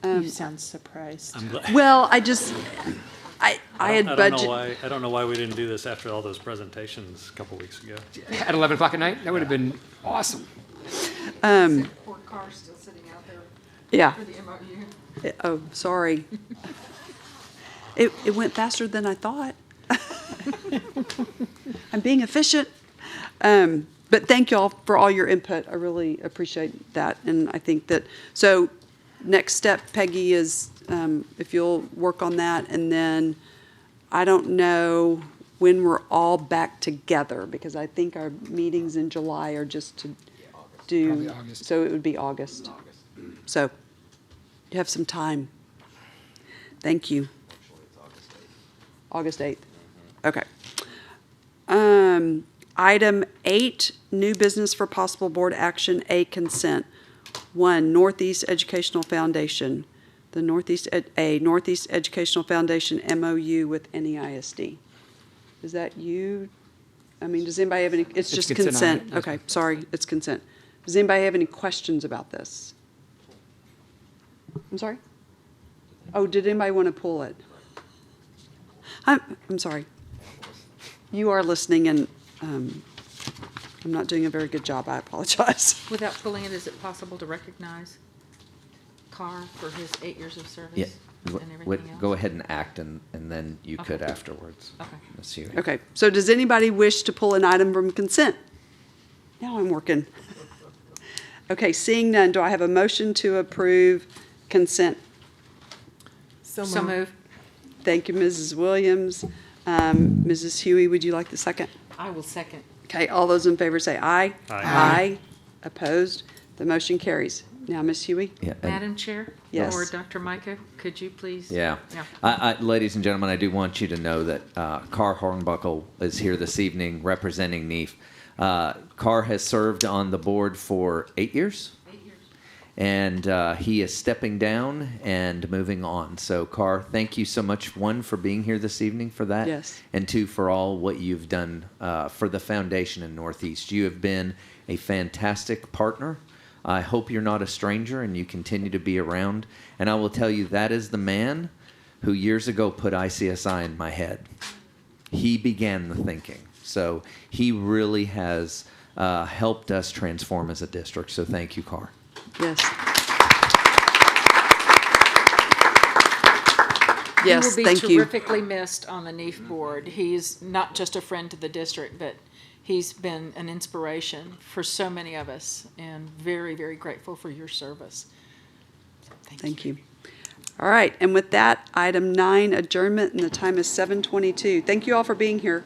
You sound surprised. I'm glad. Well, I just, I had I don't know budget. why, I don't know why we didn't do this after all those presentations a couple weeks ago. At 11 o'clock at night, that would have been awesome. Poor car still sitting out there Yeah. for the MOU. Oh, sorry. It went faster than I thought. I'm being efficient. But thank y'all for all your input. I really appreciate that. And I think that, so next step, Peggy, is if you'll work on that. And then I don't know when we're all back together, because I think our meetings in July are just to do. Probably August. So it would be August. So you have some time. Thank you. August 8th. Okay. Item 8, new business for possible board action, A, consent. 1, Northeast Educational Foundation, the Northeast Educational Foundation MOU with NEISD. Is that you? I mean, does anybody have any, it's just consent consent. item. Okay, sorry, it's consent. Does anybody have any questions about this? I'm sorry? Oh, did anybody want to pull it? I'm sorry. You are listening, and I'm not doing a very good job. I apologize. Without pulling it, is it possible to recognize Carr for his 8 years of service Yeah. and everything else? Go ahead and act, and then you could afterwards. Okay. Ms. Huey. Okay, so does anybody wish to pull an item from consent? Now I'm working. Okay, seeing none, do I have a motion to approve consent? So move. Thank you, Mrs. Williams. Mrs. Huey, would you like the second? I will second. Okay, all those in favor say aye. Aye. Aye. Opposed? The motion carries. Now, Ms. Huey? Yeah, and- Madam Chair? Yes. Or Dr. Micah, could you please? Yeah. Yeah. Ladies and gentlemen, I do want you to know that Carr Hornbuckle is here this evening representing NEEF. Carr has served on the board for 8 years. 8 years. And he is stepping down and moving on. So, Carr, thank you so much, 1, for being here this evening for that. Yes. And 2, for all what you've done for the foundation in Northeast. You have been a fantastic partner. I hope you're not a stranger and you continue to be around. And I will tell you, that is the man who years ago put ICSI in my head. He began the thinking. So he really has helped us transform as a district. So thank you, Carr. Yes. He Yes, will be thank you. terrifically missed on the NEEF board. He's not just a friend to the district, but he's been an inspiration for so many of us, and very, very grateful for your service. Thank you. All right, and with that, item 9, adjournment, and the time is 7:22. Thank you all for being here.